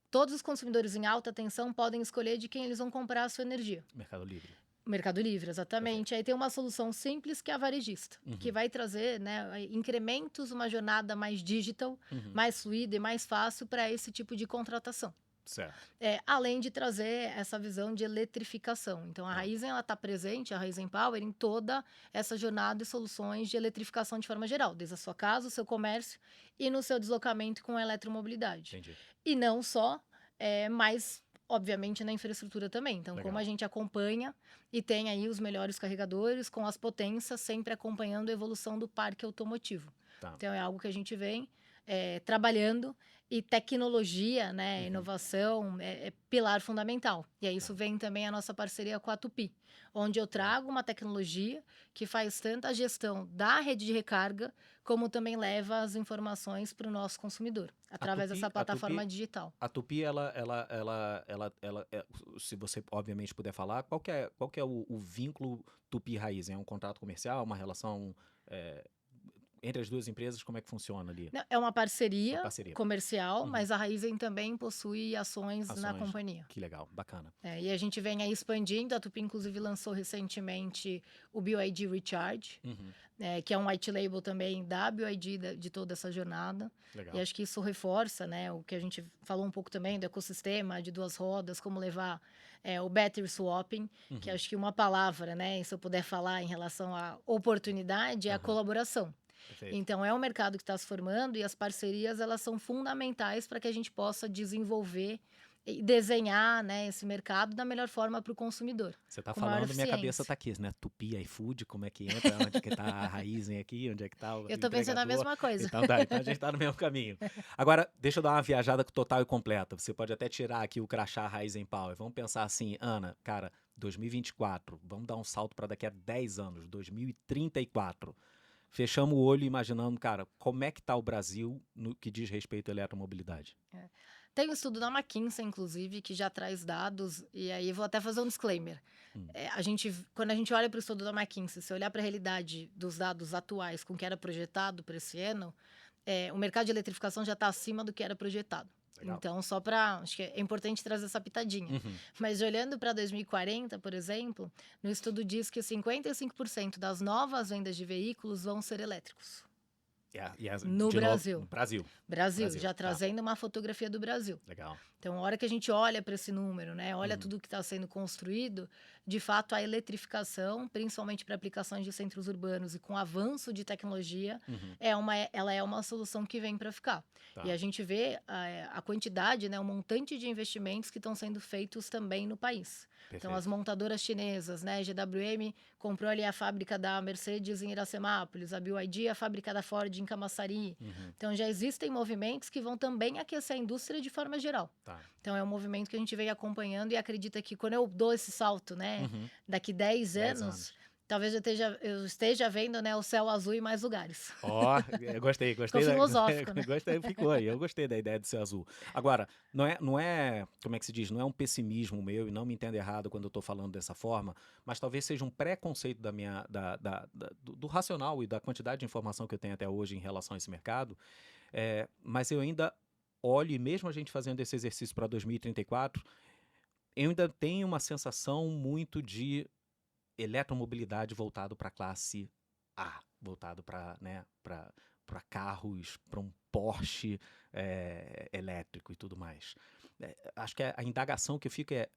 todos os consumidores em alta tensão podem escolher de quem eles vão comprar a sua energia. Mercado Livre. Mercado Livre, exatamente. Aí tem uma solução simples que é a varejista, Uhum. que vai trazer, né, incrementos, uma jornada mais digital, Uhum. mais fluida e mais fácil para esse tipo de contratação. Certo. Além de trazer essa visão de eletrificação. Então, a Raizen está presente, a Raizen Power, em toda essa jornada de soluções de eletrificação de forma geral, desde a sua casa, o seu comércio e no seu deslocamento com a eletromobilidade. Entendi. E não só, mas, obviamente, na infraestrutura também. Então, Legal. como a gente acompanha e tem aí os melhores carregadores com as potências, sempre acompanhando a evolução do parque automotivo. Tá. Então, é algo que a gente vem trabalhando, e tecnologia, né, Uhum. inovação é pilar fundamental. E aí isso vem também a nossa parceria com a Tupi, onde eu trago uma tecnologia que faz tanto a gestão da rede de recarga, como também leva as informações para o nosso consumidor, através dessa plataforma digital. A Tupi, se você obviamente puder falar, qual que é o vínculo Tupi-Raizen? É um contrato comercial, uma relação entre as duas empresas? Como é que funciona ali? Não, é uma parceria comercial, Uhum. mas a Raizen também possui ações na companhia. Que legal, bacana. E a gente vem aí expandindo. A Tupi, inclusive, lançou recentemente o BYD Recharge, Uhum. que é um white label também da BYD, de toda essa jornada. Legal. E acho que isso reforça, né, o que a gente falou um pouco também do ecossistema de duas rodas, como levar o battery swapping, que acho que uma palavra, né, se eu puder falar em relação à oportunidade, é a colaboração. Perfeito. Então, é um mercado que está se formando, e as parcerias, elas são fundamentais para que a gente possa desenvolver e desenhar, né, esse mercado da melhor forma para o consumidor. Você está com maior falando, minha cabeça eficiência. está aqui, né? Tupi, iFood, como é que entra, onde que está a Raizen aqui, onde é que está o Eu estou pensando a mesma coisa. Então a gente está no mesmo caminho. Agora, deixa eu dar uma viajada total e completa. Você pode até tirar aqui o crachá Raizen Power. Vamos pensar assim, Ana, cara, 2024, vamos dar um salto para daqui a 10 anos, 2034. Fechamos o olho imaginando, cara, como é que está o Brasil no que diz respeito à eletromobilidade? Tem um estudo da McKinsey, inclusive, que já traz dados, e aí eu vou até fazer um disclaimer. Quando a gente olha para o estudo da McKinsey, se olhar para a realidade dos dados atuais com o que era projetado para esse ano, o mercado de eletrificação já está acima do que era projetado. Legal. Então, acho que é importante trazer essa pitadinha. Uhum. Mas olhando para 2040, por exemplo, no estudo diz que 55% das novas vendas de veículos vão ser elétricos. No Brasil. No Brasil. Brasil, já trazendo uma fotografia do Brasil. Legal. Então, a hora que a gente olha para esse número, né, olha tudo que está sendo construído, de fato, a eletrificação, principalmente para aplicações de centros urbanos e com o avanço de tecnologia, Uhum. ela é uma solução que vem para ficar. E Tá. a gente vê a quantidade, né, o montante de investimentos que estão sendo feitos também no país. Então, as Perfeito. montadoras chinesas, né, GWM comprou ali a fábrica da Mercedes em Iracemápolis, a BYD a fábrica da Ford em Camaçari. Uhum. Então, já existem movimentos que vão também aquecer a indústria de forma geral. Tá. Então, é um movimento que a gente vem acompanhando e acredita que quando eu dou esse salto, né, Uhum. daqui 10 10 anos, anos. talvez eu esteja vendo, né, o céu azul em mais lugares. Ó, gostei Ficou filosófico, né? gostei, ficou. Eu gostei da ideia de ser azul. Agora, não é, como é que se diz? Não é um pessimismo meu, e não me entenda errado quando eu estou falando dessa forma, mas talvez seja um preconceito do racional e da quantidade de informação que eu tenho até hoje em relação a esse mercado. Mas eu ainda olho, e mesmo a gente fazendo esse exercício para 2034, eu ainda tenho uma sensação muito de eletromobilidade voltado para a classe A, voltado para, né, para carros, para um Porsche elétrico e tudo mais. Acho que a indagação que fica é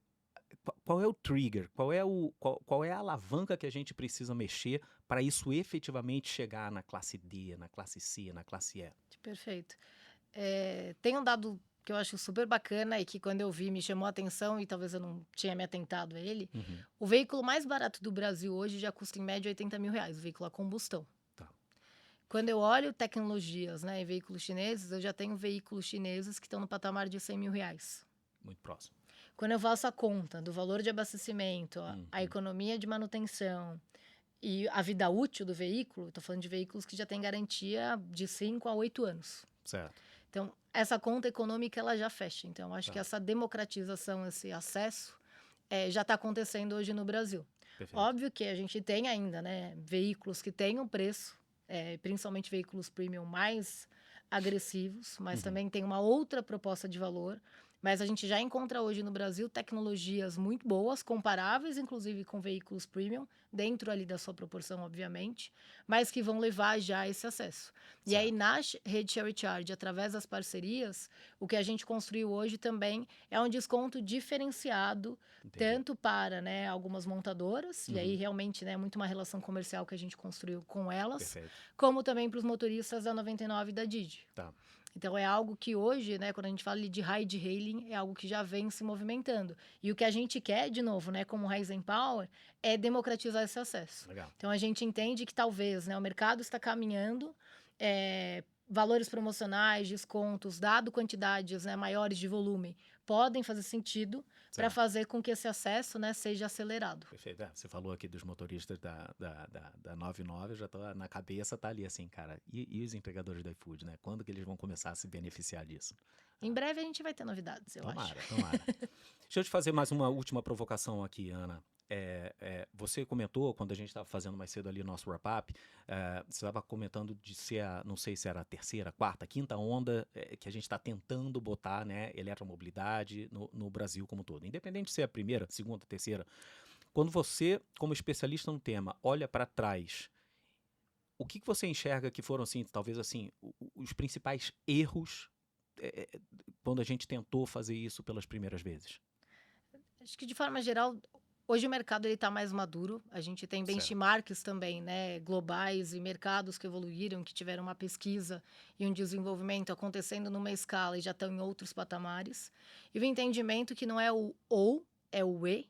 qual é o trigger, qual é a alavanca que a gente precisa mexer para isso efetivamente chegar na classe D, na classe C, na classe E. Perfeito. Tem um dado que eu acho super bacana e que quando eu vi me chamou a atenção e talvez eu não tinha me atentado a ele. Uhum. O veículo mais barato do Brasil hoje já custa em média R$ 80 mil, o veículo a combustão. Tá. Quando eu olho tecnologias, né, e veículos chineses, eu já tenho veículos chineses que estão no patamar de R$ 100 mil. Muito próximo. Quando eu faço a conta do valor de abastecimento, a Uhum. economia de manutenção e a vida útil do veículo, estou falando de veículos que já têm garantia de 5 a 8 anos. Certo. Então, essa conta econômica ela já fecha. Então, eu acho Tá. que essa democratização, esse acesso, já está acontecendo hoje no Brasil. Perfeito. Óbvio que a gente tem ainda, né, veículos que têm um preço, principalmente veículos premium mais agressivos, mas Uhum. também tem uma outra proposta de valor. Mas a gente já encontra hoje no Brasil tecnologias muito boas, comparáveis, inclusive com veículos premium, dentro ali da sua proporção, obviamente, mas que vão levar já esse acesso. E aí, Certo. na rede Share Recharge, através das parcerias, o que a gente construiu hoje também é um desconto diferenciado, Entendi. tanto para, né, algumas montadoras, e aí Uhum. realmente, né, muito uma relação comercial que a gente construiu com elas, Perfeito. como também para os motoristas da 99 e da Didi. Tá. Então, é algo que hoje, né, quando a gente fala de ride hailing, é algo que já vem se movimentando. E o que a gente quer, de novo, né, como Raizen Power, é democratizar esse acesso. Legal. Então, a gente entende que talvez, né, o mercado está caminhando, valores promocionais, descontos, dado quantidades, né, maiores de volume, podem fazer sentido para Certo. fazer com que esse acesso, né, seja acelerado. Perfeito. Você falou aqui dos motoristas da 99, já tô na cabeça, tá ali assim, cara. E os entregadores do iFood, né? Quando que eles vão começar a se beneficiar disso? Em breve a gente vai ter novidades, eu acho. Tomara, tomara. Deixa eu te fazer mais uma última provocação aqui, Ana. Você comentou, quando a gente estava fazendo mais cedo ali o nosso wrap-up, você estava comentando de ser, não sei se era a terceira, quarta, quinta onda que a gente está tentando botar, né, eletromobilidade no Brasil como um todo. Independente de ser a primeira, segunda, terceira. Quando você, como especialista no tema, olha para trás, o que você enxerga que foram, assim, talvez assim, os principais erros quando a gente tentou fazer isso pelas primeiras vezes? Acho que de forma geral, hoje o mercado está mais maduro. A gente tem Certo. benchmarks também, né, globais e mercados que evoluíram, que tiveram uma pesquisa e um desenvolvimento acontecendo numa escala e já estão em outros patamares. E o entendimento que não é o ou, é o e.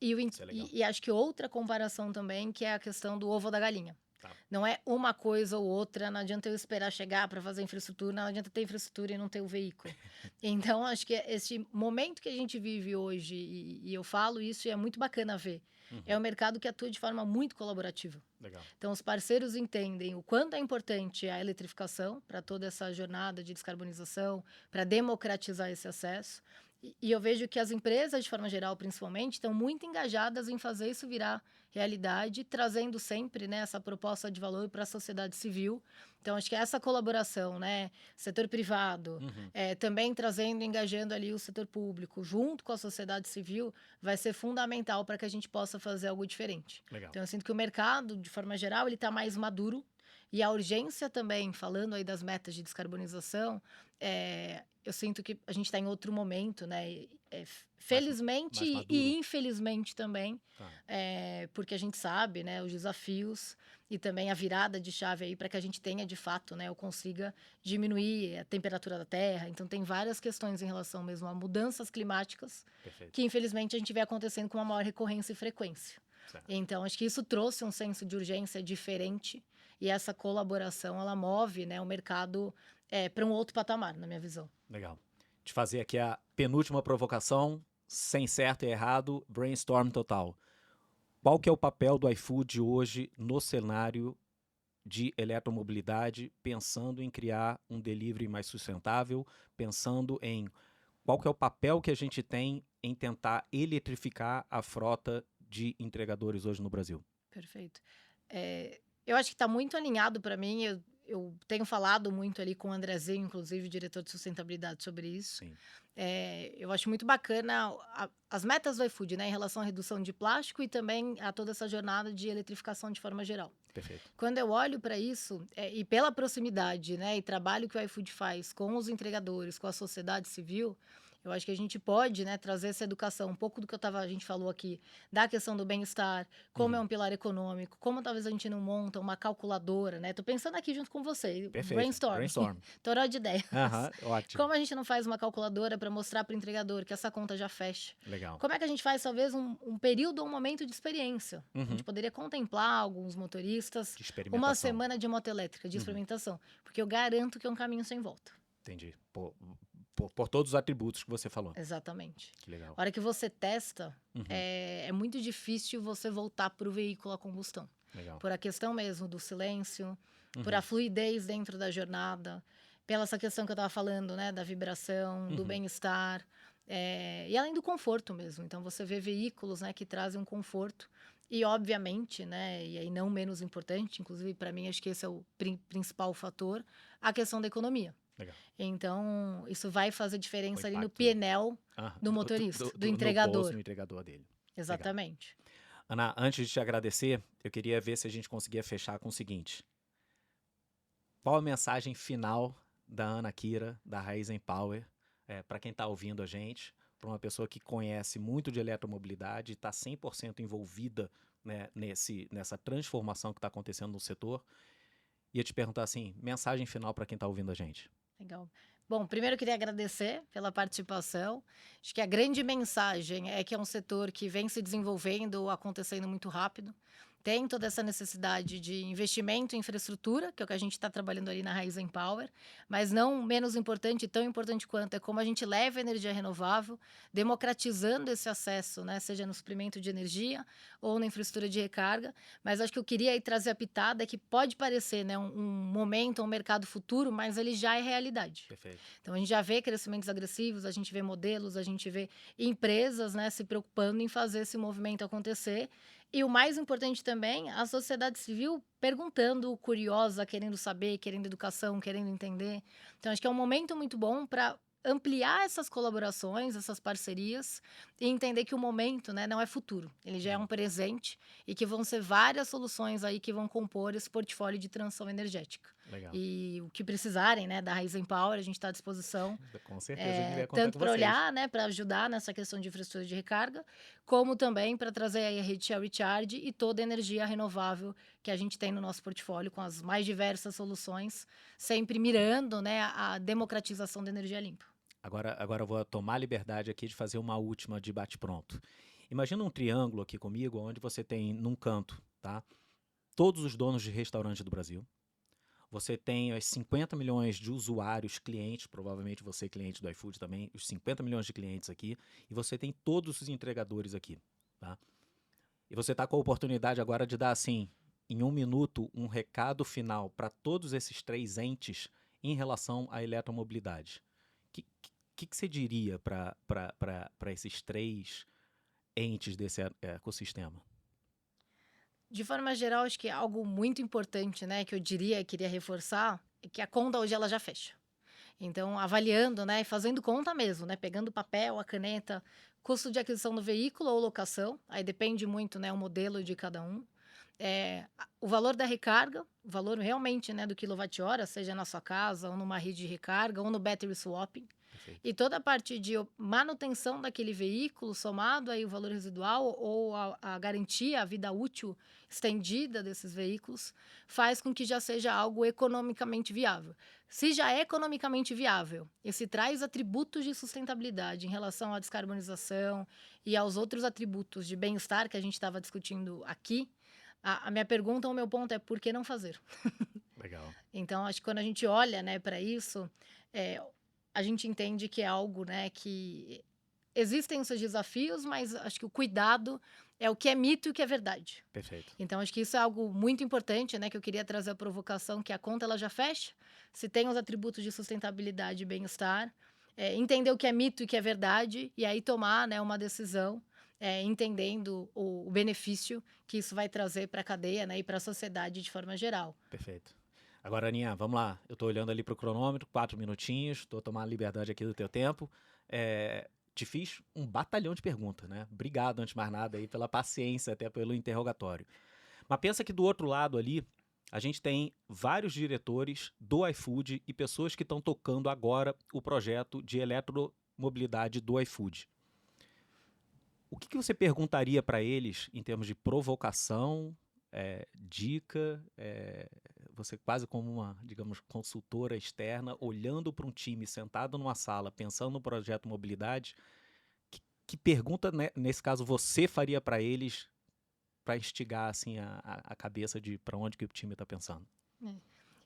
Isso é legal. E acho que outra comparação também, que é a questão do ovo ou da galinha. Tá. Não é uma coisa ou outra, não adianta eu esperar chegar para fazer infraestrutura, não adianta ter infraestrutura e não ter o veículo. Então, acho que esse momento que a gente vive hoje, e eu falo isso e é muito bacana ver, Uhum. é um mercado que atua de forma muito colaborativa. Legal. Então, os parceiros entendem o quanto é importante a eletrificação para toda essa jornada de descarbonização, para democratizar esse acesso. E eu vejo que as empresas, de forma geral, principalmente, estão muito engajadas em fazer isso virar realidade, trazendo sempre, né, essa proposta de valor para a sociedade civil. Então, acho que essa colaboração, né, setor privado, Uhum. também trazendo, engajando ali o setor público, junto com a sociedade civil, vai ser fundamental para que a gente possa fazer algo diferente. Legal. Então, eu sinto que o mercado, de forma geral, ele está mais maduro. E a urgência também, falando aí das metas de descarbonização, eu sinto que a gente está em outro momento, né? Mais, Felizmente mais e maduro. infelizmente também, Tá. porque a gente sabe, né, os desafios e também a virada de chave aí para que a gente tenha de fato, né, ou consiga diminuir a temperatura da Terra. Então tem várias questões em relação mesmo a mudanças climáticas Perfeito. que infelizmente a gente vê acontecendo com uma maior recorrência e frequência. Certo. Então acho que isso trouxe um senso de urgência diferente e essa colaboração ela move, né, o mercado para um outro patamar, na minha visão. Legal. De fazer aqui a penúltima provocação, sem certo e errado, brainstorm total. Qual que é o papel do iFood hoje no cenário de eletromobilidade, pensando em criar um delivery mais sustentável, pensando em qual que é o papel que a gente tem em tentar eletrificar a frota de entregadores hoje no Brasil? Perfeito. Eu acho que está muito alinhado para mim. Eu tenho falado muito ali com o Andrezinho, inclusive, diretor de sustentabilidade, sobre isso. Sim. Eu acho muito bacana as metas do iFood, né, em relação à redução de plástico e também a toda essa jornada de eletrificação de forma geral. Perfeito. Quando eu olho para isso, e pela proximidade, né, e trabalho que o iFood faz com os entregadores, com a sociedade civil, eu acho que a gente pode, né, trazer essa educação, um pouco do que a gente falou aqui, da questão do bem-estar, como é um pilar econômico, como talvez a gente não monta uma calculadora, né? Tô pensando aqui junto com você, Perfeito. brainstorm. Toró de ideias. Ótimo. Como a gente não faz uma calculadora para mostrar para o entregador que essa conta já fecha? Legal. Como é que a gente faz, talvez, um período ou um momento de experiência? A gente poderia contemplar alguns motoristas, De experimentação. uma semana de moto elétrica, de experimentação, porque eu garanto que é um caminho sem volta. Entendi. Por todos os atributos que você falou. Exatamente. Que legal. A hora que você testa, é muito difícil você voltar para o veículo a combustão. Legal. Por a questão mesmo do silêncio, por a fluidez dentro da jornada, pela essa questão que eu estava falando, né, da vibração, do bem-estar, e além do conforto mesmo. Então, você vê veículos, né, que trazem um conforto e, obviamente, né, e aí não menos importante, inclusive para mim acho que esse é o principal fator, a questão da economia. Legal. Então, isso vai fazer diferença ali no impacto. PNL do motorista, do entregador. No bolso, no entregador dele. Exatamente. Legal. Ana, antes de te agradecer, eu queria ver se a gente conseguia fechar com o seguinte. Qual a mensagem final da Ana Kira, da Raizen Power, para quem está ouvindo a gente, para uma pessoa que conhece muito de eletromobilidade e está 100% envolvida, né, nessa transformação que está acontecendo no setor? Ia te perguntar assim, mensagem final para quem está ouvindo a gente. Legal. Bom, primeiro eu queria agradecer pela participação. Acho que a grande mensagem é que é um setor que vem se desenvolvendo, acontecendo muito rápido. Tem toda essa necessidade de investimento em infraestrutura, que é o que a gente está trabalhando ali na Raizen Power, mas não menos importante, tão importante quanto, é como a gente leva a energia renovável, democratizando esse acesso, né, seja no suprimento de energia ou na infraestrutura de recarga. Mas acho que eu queria aí trazer a pitada que pode parecer, né, um momento, um mercado futuro, mas ele já é realidade. Perfeito. Então a gente já vê crescimentos agressivos, a gente vê modelos, a gente vê empresas, né, se preocupando em fazer esse movimento acontecer. E o mais importante também, a sociedade civil perguntando, curiosa, querendo saber, querendo educação, querendo entender. Então, acho que é um momento muito bom para ampliar essas colaborações, essas parcerias e entender que o momento, né, não é futuro. Ele já é um presente e que vão ser várias soluções aí que vão compor esse portfólio de transição energética. Legal. E o que precisarem, né, da Raizen Power, a gente está à disposição. Com certeza a gente vai contar Tanto com para vocês. olhar, né, para ajudar nessa questão de infraestrutura de recarga, como também para trazer aí a rede Shell Recharge e toda a energia renovável que a gente tem no nosso portfólio, com as mais diversas soluções, sempre mirando, né, a democratização da energia limpa. Agora eu vou tomar a liberdade aqui de fazer uma última de bate-pronto. Imagina um triângulo aqui comigo, onde você tem, num canto, tá, todos os donos de restaurante do Brasil. Você tem os 50 milhões de usuários, clientes, provavelmente você é cliente do iFood também, os 50 milhões de clientes aqui, e você tem todos os entregadores aqui, tá? E você está com a oportunidade agora de dar, assim, em 1 minuto, um recado final para todos esses 3 entes em relação à eletromobilidade. O que você diria para esses 3 entes desse ecossistema? De forma geral, acho que é algo muito importante, né, que eu queria reforçar, é que a conta hoje ela já fecha. Então, avaliando, né, e fazendo conta mesmo, né, pegando o papel, a caneta, custo de aquisição do veículo ou locação, aí depende muito, né, o modelo de cada um. o valor da recarga, o valor realmente, né, do quilowatt-hora, seja na sua casa, ou numa rede de recarga, ou no battery swapping. Perfeito. E toda a parte de manutenção daquele veículo, somado aí o valor residual ou a garantia, a vida útil estendida desses veículos, faz com que já seja algo economicamente viável. Se já é economicamente viável e se traz atributos de sustentabilidade em relação à descarbonização e aos outros atributos de bem-estar que a gente estava discutindo aqui, a minha pergunta, o meu ponto é por que não fazer? Legal. Então, acho que quando a gente olha, né, para isso, é, a gente entende que é algo, né, que existem os seus desafios, mas acho que o cuidado é o que é mito e o que é verdade. Perfeito. Então, acho que isso é algo muito importante, né, que eu queria trazer a provocação, que a conta ela já fecha, se tem os atributos de sustentabilidade e bem-estar, entender o que é mito e o que é verdade, e aí tomar, né, uma decisão, entendendo o benefício que isso vai trazer para a cadeia, né, e para a sociedade de forma geral. Perfeito. Agora, Aninha, vamos lá. Eu tô olhando ali pro cronômetro, 4 minutinhos, tô tomando a liberdade aqui do teu tempo. Te fiz um batalhão de perguntas, né? Obrigado, antes de mais nada, aí, pela paciência, até pelo interrogatório. Mas pensa que do outro lado ali, a gente tem vários diretores do iFood e pessoas que estão tocando agora o projeto de eletromobilidade do iFood. O que você perguntaria para eles em termos de provocação, dica, você quase como uma, digamos, consultora externa, olhando para um time sentado numa sala, pensando no projeto mobilidade, que pergunta, né, nesse caso, você faria para eles para instigar assim, a cabeça de para onde que o time está pensando?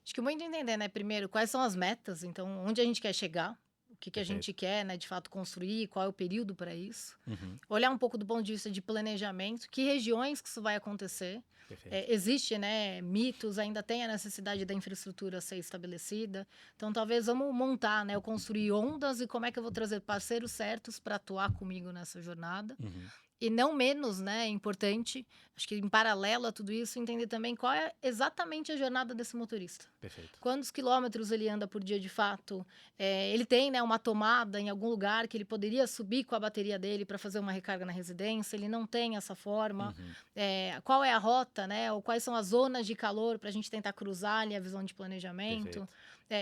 Acho que muito entender, né, primeiro, quais são as metas, então, onde a gente quer chegar, o que a gente quer, né, de fato, construir, qual é o período para isso. Uhum. Olhar um pouco do ponto de vista de planejamento, que regiões que isso vai acontecer. Existe, né, mitos, ainda tem a necessidade da infraestrutura ser estabelecida. Então, talvez vamos montar, né, ou construir ondas e como é que eu vou trazer parceiros certos para atuar comigo nessa jornada. Uhum. E não menos, né, importante, acho que em paralelo a tudo isso, entender também qual é exatamente a jornada desse motorista. Perfeito. Quantos quilômetros ele anda por dia de fato? Ele tem, né, uma tomada em algum lugar que ele poderia subir com a bateria dele para fazer uma recarga na residência, ele não tem essa forma. Uhum. Qual é a rota, né, ou quais são as zonas de calor para a gente tentar cruzar ali a visão de planejamento?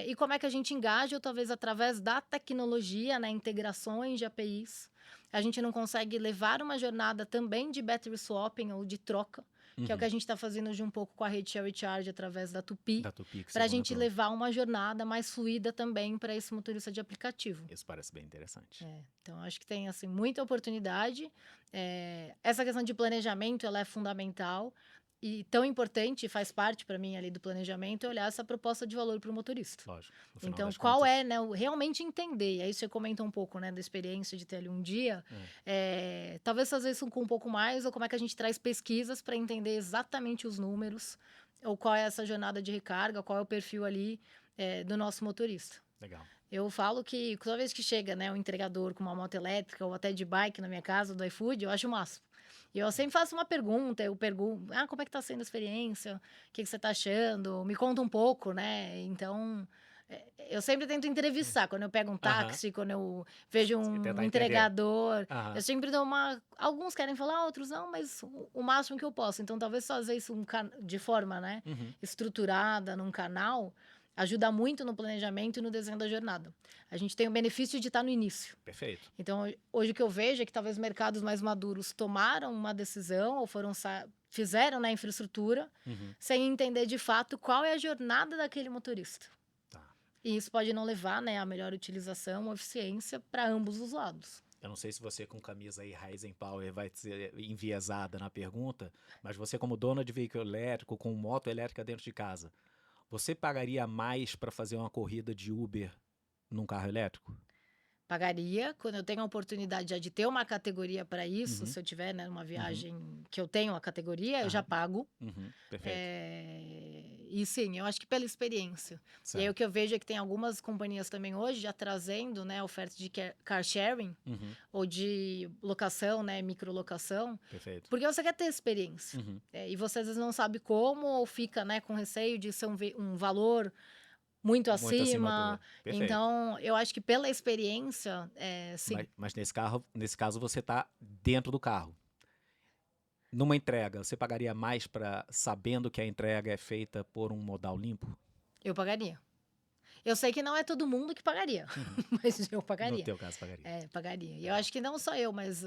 E como é que a gente engaja, ou talvez através da tecnologia, né, integrações de APIs, a gente não consegue levar uma jornada também de battery swapping ou de troca, que é o que a gente está fazendo hoje um pouco com a rede Share Recharge através da Tupi, para a gente levar uma jornada mais fluida também para esse motorista de aplicativo. Isso parece bem interessante. Então, acho que tem assim, muita oportunidade. Essa questão de planejamento ela é fundamental e tão importante, faz parte para mim ali do planejamento, é olhar essa proposta de valor para o motorista. Lógico. Então, qual é, né, realmente entender, e aí você comenta um pouco, né, da experiência de ter ali um dia, talvez fazer isso com um pouco mais, ou como é que a gente traz pesquisas para entender exatamente os números, ou qual é essa jornada de recarga, qual é o perfil ali do nosso motorista. Legal. Eu falo que toda vez que chega, né, um entregador com uma moto elétrica ou até de bike na minha casa, do iFood, eu acho o máximo. E eu sempre faço uma pergunta, eu pergunto, como é que tá sendo a experiência? O que você tá achando? Me conta um pouco, né? Então, eu sempre tento entrevistar. Quando eu pego um táxi, quando eu vejo um entregador, eu sempre dou alguns querem falar, outros não, mas o máximo que eu posso. Então, talvez fazer isso de forma, né, estruturada, num canal, ajuda muito no planejamento e no desenho da jornada. A gente tem o benefício de estar no início. Perfeito. Então, hoje o que eu vejo é que talvez mercados mais maduros tomaram uma decisão ou fizeram na infraestrutura sem entender de fato qual é a jornada daquele motorista. E isso pode não levar, né, a melhor utilização ou eficiência para ambos os lados. Eu não sei se você com camisa aí Rising Power vai ser enviesada na pergunta, mas você como dona de veículo elétrico, com moto elétrica dentro de casa, você pagaria mais para fazer uma corrida de Uber num carro elétrico? Pagaria, quando eu tenho a oportunidade já de ter uma categoria para isso, se eu tiver, né, numa viagem que eu tenho a categoria, eu já pago. Perfeito. E sim, eu acho que pela experiência. Certo. E aí o que eu vejo é que tem algumas companhias também hoje já trazendo, né, ofertas de car sharing ou de locação, né, microlocação. Perfeito. Porque você quer ter experiência. E você às vezes não sabe como ou fica, né, com receio de ser um valor muito acima. Então, eu acho que pela experiência, sim. Mas nesse caso você está dentro do carro. Numa entrega, você pagaria mais sabendo que a entrega é feita por um modal limpo? Eu pagaria. Eu sei que não é todo mundo que pagaria, mas eu No pagaria. teu caso, pagaria. Pagaria. E eu Legal. acho que não só eu, mas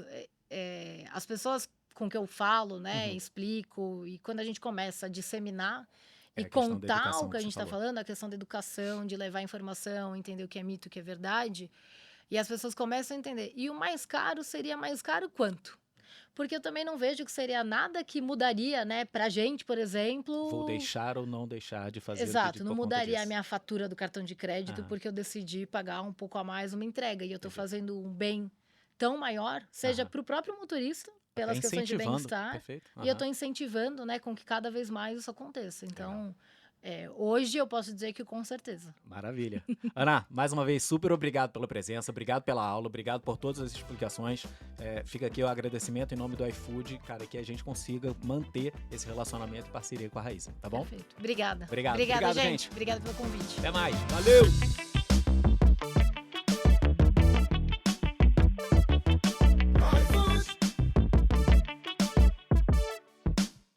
as pessoas com que eu falo, né, Uhum. explico, e quando a gente começa a disseminar É e a questão da contar educação o que a que você gente está falou. falando, a questão da educação, de levar informação, entender o que é mito, o que é verdade, e as pessoas começam a entender. E o mais caro seria mais caro quanto? Porque eu também não vejo que seria nada que mudaria, né, pra gente, por Vou exemplo. deixar ou não deixar de fazer o Exato, pedido não por conta mudaria a disso. minha fatura do cartão de crédito Aham, porque eu decidi pagar um pouco a mais uma entrega e eu estou entendi. fazendo um bem tão maior, seja Aham. para o próprio motorista, Até pelas questões de incentivando. bem-estar, Perfeito. e eu Aham, estou incentivando, né, com que cada vez mais isso aconteça. legal. Então, hoje eu posso dizer que com certeza. Maravilha. Ana, mais uma vez, super obrigado pela presença, obrigado pela aula, obrigado por todas as explicações. Fica aqui o agradecimento em nome do iFood, cara, que a gente consiga manter esse relacionamento e parceria com a Raíssa, tá bom? Perfeito. Obrigada. Obrigado. Obrigada, Obrigado, gente. gente. Obrigada pelo convite. Até mais. Valeu!